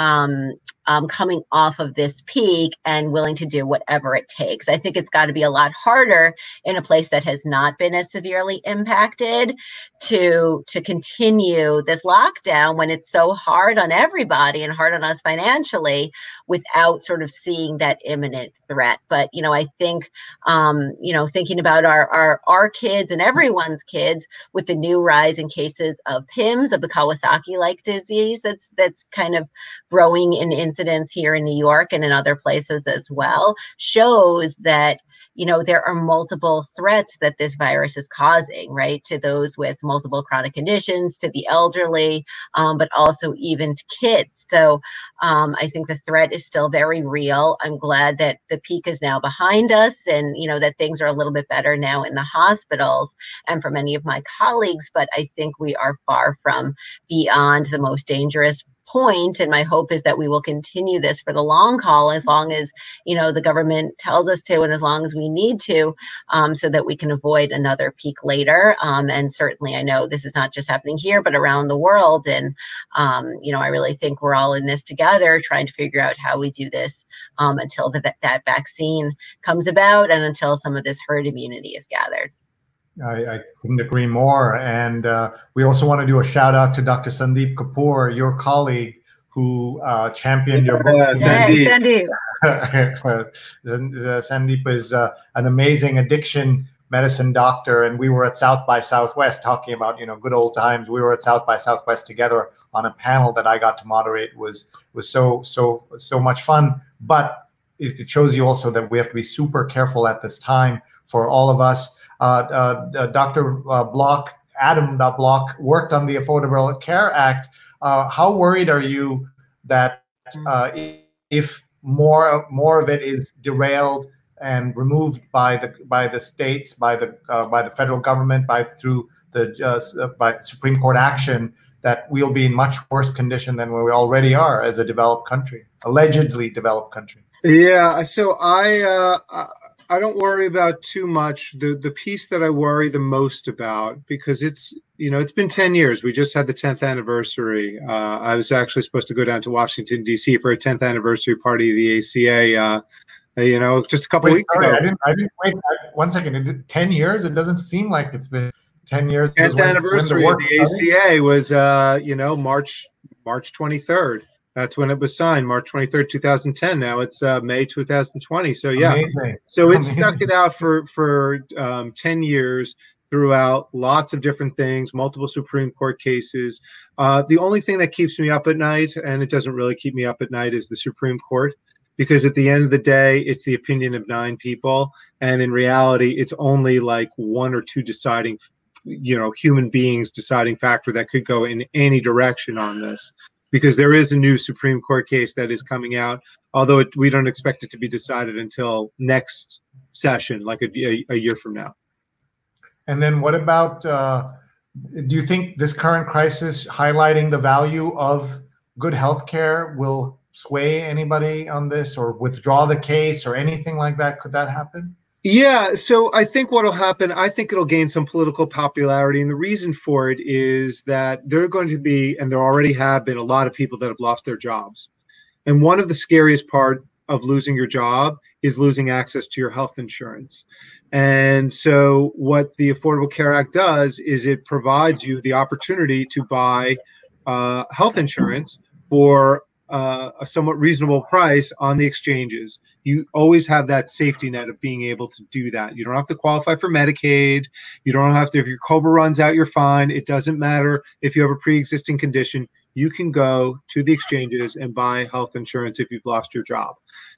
S2: coming off of this peak and willing to do whatever it takes. I think it's got to be a lot harder in a place that has not been as severely impacted to continue this lockdown when it's so hard on everybody and hard on us financially without sort of seeing that imminent threat. But, you know, I think, you know, thinking about our kids and everyone's kids with the new rise in cases of PIMS, of the Kawasaki-like disease that's kind of growing in incidence here in New York and in other places as well, shows that, you know, there are multiple threats that this virus is causing, right, to those with multiple chronic conditions, to the elderly, but also even to kids. So I think the threat is still very real. I'm glad that the peak is now behind us and, you know, that things are a little bit better now in the hospitals and for many of my colleagues, but I think we are far from beyond the most dangerous point. And my hope is that we will continue this for the long haul, as long as, you know, the government tells us to, and as long as we need to, so that we can avoid another peak later. And certainly I know this is not just happening here, but around the world. And, you know, I really think we're all in this together, trying to figure out how we do this until that vaccine comes about and until some of this herd immunity is gathered.
S1: I couldn't agree more. And we also want to do a shout out to Dr. Sandeep Kapoor, your colleague, who championed your book.
S2: Sandeep.
S1: Sandeep is an amazing addiction medicine doctor, and we were at South by Southwest talking about, you know, good old times. We were at South by Southwest together on a panel that I got to moderate. It was so much fun. But it shows you also that we have to be super careful at this time for all of us. Dr. Block, Adam Block, worked on the Affordable Care Act. How worried are you that if more of it is derailed and removed by the states, by the federal government, by the Supreme Court action, that we'll be in much worse condition than we already are as a developed country, allegedly developed country?
S4: Yeah, so I don't worry about too much. The piece that I worry the most about, because it's been 10 years. We just had the 10th anniversary. I was actually supposed to go down to Washington, D.C. for a 10th anniversary party of the ACA, just a couple weeks ago.
S1: I didn't wait. 1 second. 10 years? It doesn't seem like it's been 10 years.
S4: 10th anniversary of the ACA was, March 23rd. That's when it was signed, March 23rd, 2010. Now it's May 2020. So yeah,
S1: amazing.
S4: So it stuck it out for 10 years. throughout lots of different things, multiple Supreme Court cases. The only thing that keeps me up at night, and it doesn't really keep me up at night, is the Supreme Court, because at the end of the day, it's the opinion of 9 people. And in reality, it's only like 1 or 2 deciding, human beings deciding factor that could go in any direction on this, because there is a new Supreme Court case that is coming out, although we don't expect it to be decided until next session, like a year from now.
S1: And then what about, do you think this current crisis highlighting the value of good healthcare will sway anybody on this, or withdraw the case, or anything like that? Could that happen?
S4: Yeah, so I think what'll happen, I think it'll gain some political popularity. And the reason for it is that there are going to be, and there already have been, a lot of people that have lost their jobs. And one of the scariest part of losing your job is losing access to your health insurance. And so what the Affordable Care Act does is it provides you the opportunity to buy health insurance for a somewhat reasonable price on the exchanges. You always have that safety net of being able to do that. You don't have to qualify for Medicaid. You don't have to, if your COBRA runs out, you're fine. It doesn't matter if you have a pre-existing condition. You can go to the exchanges and buy health insurance if you've lost your job.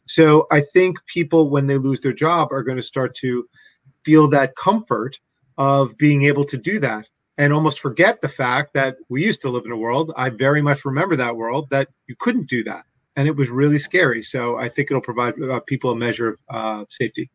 S4: So I think people, when they lose their job, are going to start to feel that comfort of being able to do that, and almost forget the fact that we used to live in a world, I very much remember that world, that you couldn't do that. And it was really scary. So I think it'll provide people a measure of safety.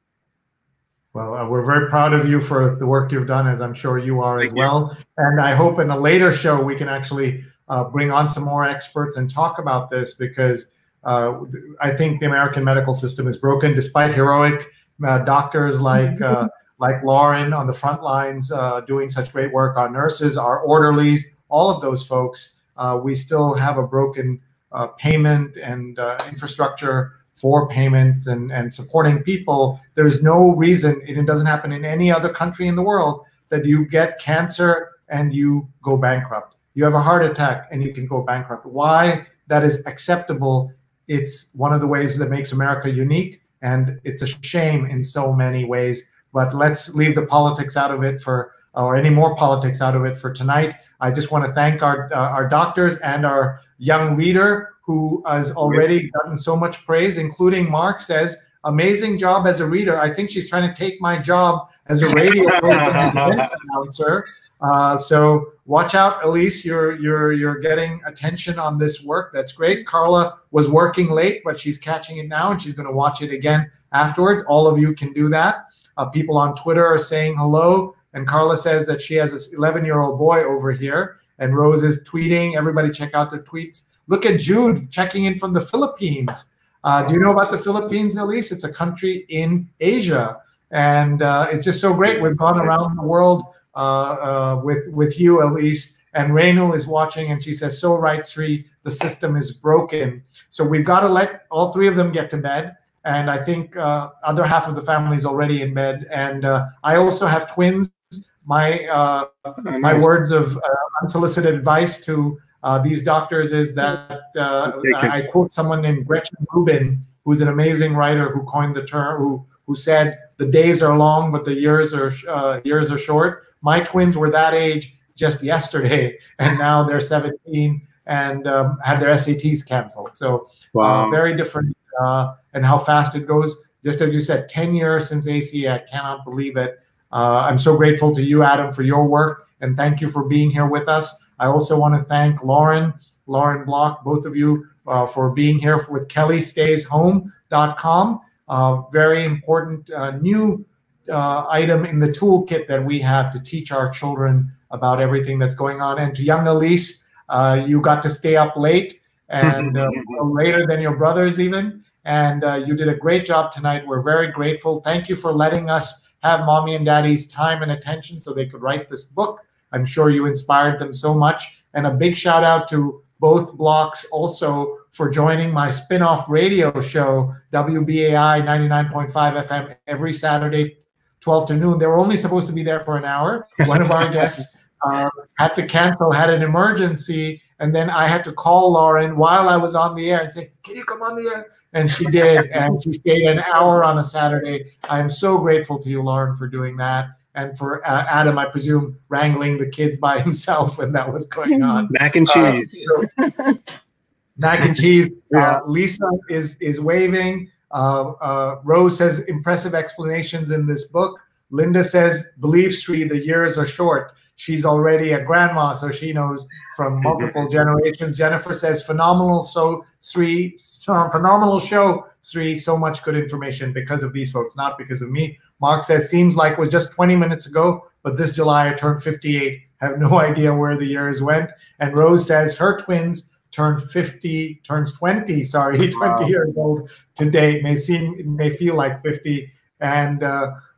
S1: Well, we're very proud of you for the work you've done, as I'm sure you are as well. And I hope in a later show we can actually bring on some more experts and talk about this, because I think the American medical system is broken, despite heroic doctors like Lauren on the front lines doing such great work, our nurses, our orderlies, all of those folks. We still have a broken payment and infrastructure for payments and supporting people. There's no reason, and it doesn't happen in any other country in the world, that you get cancer and you go bankrupt. You have a heart attack and you can go bankrupt. Why that is acceptable, it's one of the ways that makes America unique, and it's a shame in so many ways. But let's leave the politics out of it or any more politics out of it for tonight. I just want to thank our doctors and our young reader who has already gotten so much praise, including Mark says, amazing job as a reader. I think she's trying to take my job as a radio announcer. So watch out, Elise. You're getting attention on this work. That's great. Carla was working late, but she's catching it now, and she's going to watch it again afterwards. All of you can do that. People on Twitter are saying hello, and Carla says that she has this 11-year-old boy over here, and Rose is tweeting. Everybody check out their tweets. Look at Jude checking in from the Philippines. Do you know about the Philippines, Elise? It's a country in Asia, and it's just so great. We've gone around the world with you, Elise, and Renu is watching, and she says, so right, Sree, the system is broken. So we've got to let all 3 of them get to bed. And I think other half of the family is already in bed. And I also have twins. My words of unsolicited advice to these doctors is that I quote someone named Gretchen Rubin, who's an amazing writer who coined the term, who said, the days are long, but the years are short. My twins were that age just yesterday, and now they're 17 and had their SATs canceled. So wow. Very different. And how fast it goes. Just as you said, 10 years since ACA, I cannot believe it. I'm so grateful to you, Adam, for your work, and thank you for being here with us. I also want to thank Lauren Block, both of you, for being here with kellystays.home.com. Very important new item in the toolkit that we have to teach our children about everything that's going on. And to young Elise, you got to stay up late, and later than your brothers even. And you did a great job tonight. We're very grateful. Thank you for letting us have mommy and daddy's time and attention so they could write this book. I'm sure you inspired them so much. And a big shout out to both blocks also for joining my spin-off radio show, WBAI 99.5 FM, every Saturday, 12 to noon. They were only supposed to be there for an hour. One of our guests had to cancel, had an emergency, and then I had to call Lauren while I was on the air and say, can you come on the air? And she did, and she stayed an hour on a Saturday. I am so grateful to you, Lauren, for doing that. And for Adam, I presume wrangling the kids by himself when that was going on.
S4: Mac and cheese.
S1: Mac and cheese.
S4: Yeah.
S1: Lisa is waving. Rose says impressive explanations in this book. Linda says, believe Sree, the years are short. She's already a grandma, so she knows from multiple generations. Jennifer says, phenomenal show, Sree. Phenomenal show, Sree. So much good information because of these folks, not because of me. Mark says, seems like it was just 20 minutes ago, but this July I turned 58. Have no idea where the years went. And Rose says her twins turns 20 years old today. It may feel like 50. And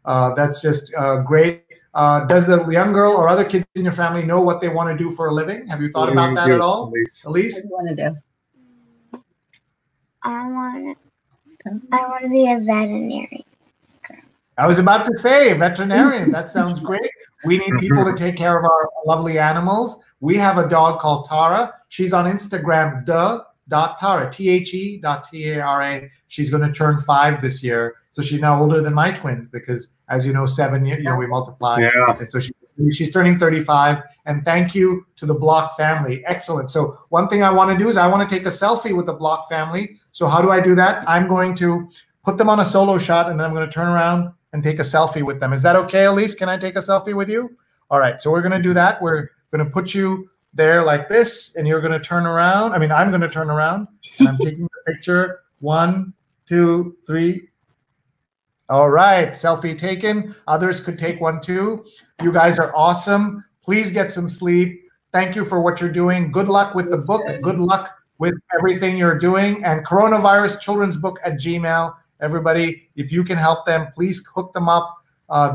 S1: that's just great. Does the young girl or other kids in your family know what they want to do for a living? Have you thought about that at all? Elise?
S2: What do you want to do?
S3: I want to be a veterinarian.
S1: I was about to say veterinarian. That sounds great. We need people to take care of our lovely animals. We have a dog called Tara. She's on Instagram, the.Tara, THE.TARA. She's going to turn 5 this year. So she's now older than my twins because, as you know, 7 years, we multiply.
S4: Yeah.
S1: And so she's turning 35. And thank you to the Block family. Excellent. So one thing I want to do is I want to take a selfie with the Block family. So how do I do that? I'm going to put them on a solo shot, and then I'm going to turn around and take a selfie with them. Is that okay, Elise? Can I take a selfie with you? All right. So we're going to do that. We're going to put you there like this, and you're going to turn around. I mean, I'm going to turn around, and I'm taking the picture. 1, 2, 3. All right, selfie taken. Others could take one too. You guys are awesome. Please get some sleep. Thank you for what you're doing. Good luck with the book. Good luck with everything you're doing. And coronavirus children's book at Gmail. Everybody, if you can help them, please hook them up.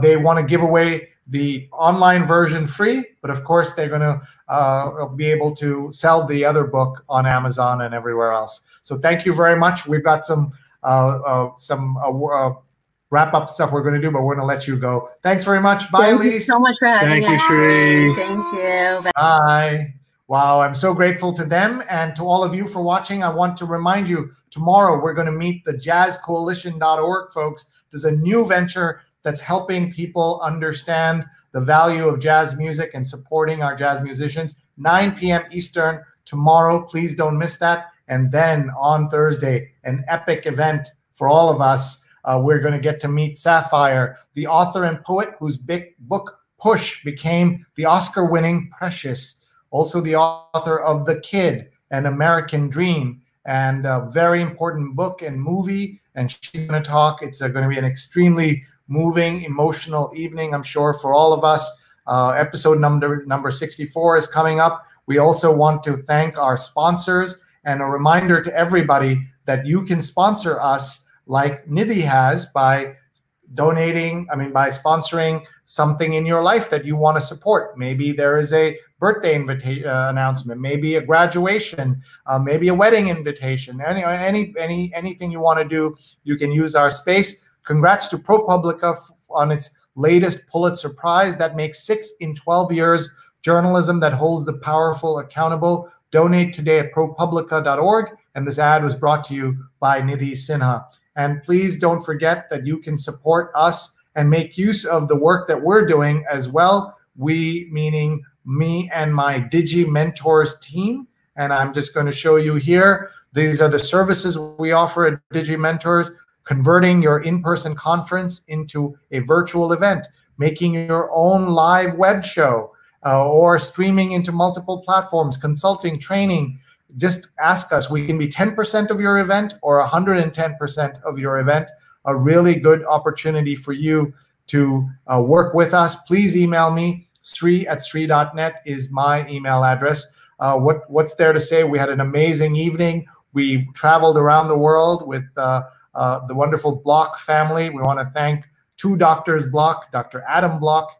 S1: They want to give away the online version free, but of course they're going to be able to sell the other book on Amazon and everywhere else. So thank you very much. We've got some wrap-up stuff we're going to do, but we're going to let you go. Thanks very much. Bye, Elise.
S2: Thank you so much for having us.
S4: Thank you, Sree.
S2: Thank you.
S1: Bye. Wow, I'm so grateful to them and to all of you for watching. I want to remind you, tomorrow we're going to meet the jazzcoalition.org folks. There's a new venture that's helping people understand the value of jazz music and supporting our jazz musicians. 9 p.m. Eastern tomorrow. Please don't miss that. And then on Thursday, an epic event for all of us. We're going to get to meet Sapphire, the author and poet whose big book, Push, became the Oscar-winning Precious. Also the author of The Kid, An American Dream, and a very important book and movie. And she's going to talk. It's going to be an extremely moving, emotional evening, I'm sure, for all of us. Episode number 64 is coming up. We also want to thank our sponsors and a reminder to everybody that you can sponsor us like Nidhi has by donating, by sponsoring something in your life that you want to support. Maybe there is a birthday announcement, maybe a graduation, maybe a wedding invitation, anything you want to do, you can use our space. Congrats to ProPublica on its latest Pulitzer Prize. That makes 6 in 12 years journalism that holds the powerful accountable. Donate today at ProPublica.org. And this ad was brought to you by Nidhi Sinha. And please don't forget that you can support us and make use of the work that we're doing as well. We, meaning me and my Digi Mentors team. And I'm just going to show you here. These are the services we offer at Digi Mentors: converting your in-person conference into a virtual event, making your own live web show, or streaming into multiple platforms, consulting, training. Just ask us. We can be 10% of your event or 110% of your event. A really good opportunity for you to work with us. Please email me. Sree@sree.net is my email address. What's there to say? We had an amazing evening. We traveled around the world with the wonderful Block family. We want to thank 2 doctors Block, Dr. Adam Block,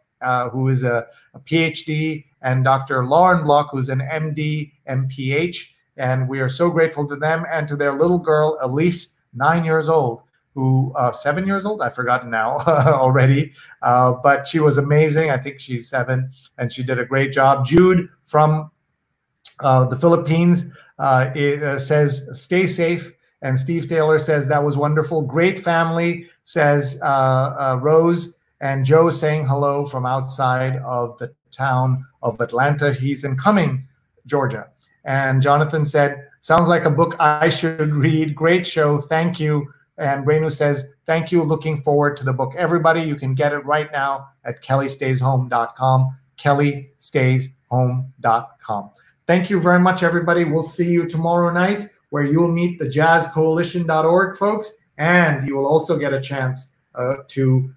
S1: who is a PhD, and Dr. Lauren Block, who's an MD, MPH. And we are so grateful to them and to their little girl, Elise, 9 years old, who 7 years old, I've forgotten now already, but she was amazing. I think she's 7, and she did a great job. Jude from the Philippines says, stay safe. And Steve Taylor says, that was wonderful. Great family, says Rose. And Joe saying hello from outside of the town of Atlanta. He's in Cumming, Georgia. And Jonathan said, sounds like a book I should read. Great show. Thank you. And Renu says, thank you. Looking forward to the book. Everybody, you can get it right now at kellystays.home.com. kellystays.home.com. Thank you very much, everybody. We'll see you tomorrow night, where you'll meet the jazzcoalition.org folks, and you will also get a chance to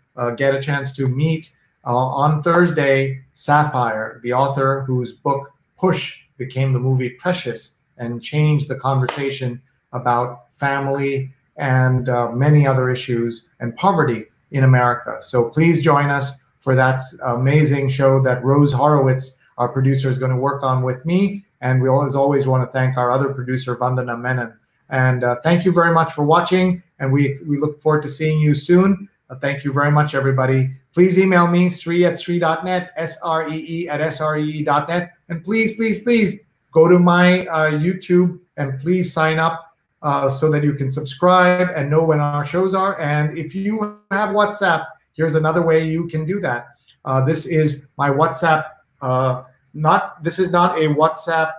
S1: meet on Thursday Sapphire, the author whose book Push became the movie Precious and changed the conversation about family and many other issues and poverty in America. So please join us for that amazing show that Rose Horowitz, our producer, is going to work on with me. And we always want to thank our other producer, Vandana Menon. And thank you very much for watching. And we look forward to seeing you soon. Thank you very much, everybody. Please email me, Sree@Sree.net, SREE@SREE.net. And please go to my YouTube and please sign up so that you can subscribe and know when our shows are. And if you have WhatsApp, here's another way you can do that. This is my WhatsApp. This is not a WhatsApp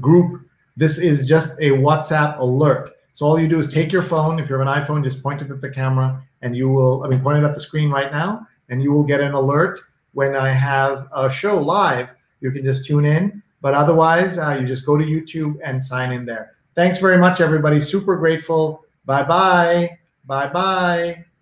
S1: group. This is just a WhatsApp alert. So all you do is take your phone. If you have an iPhone, just point it at the camera, and you will. Point it at the screen right now, and you will get an alert when I have a show live. You can just tune in. But otherwise, you just go to YouTube and sign in there. Thanks very much, everybody. Super grateful. Bye-bye. Bye-bye.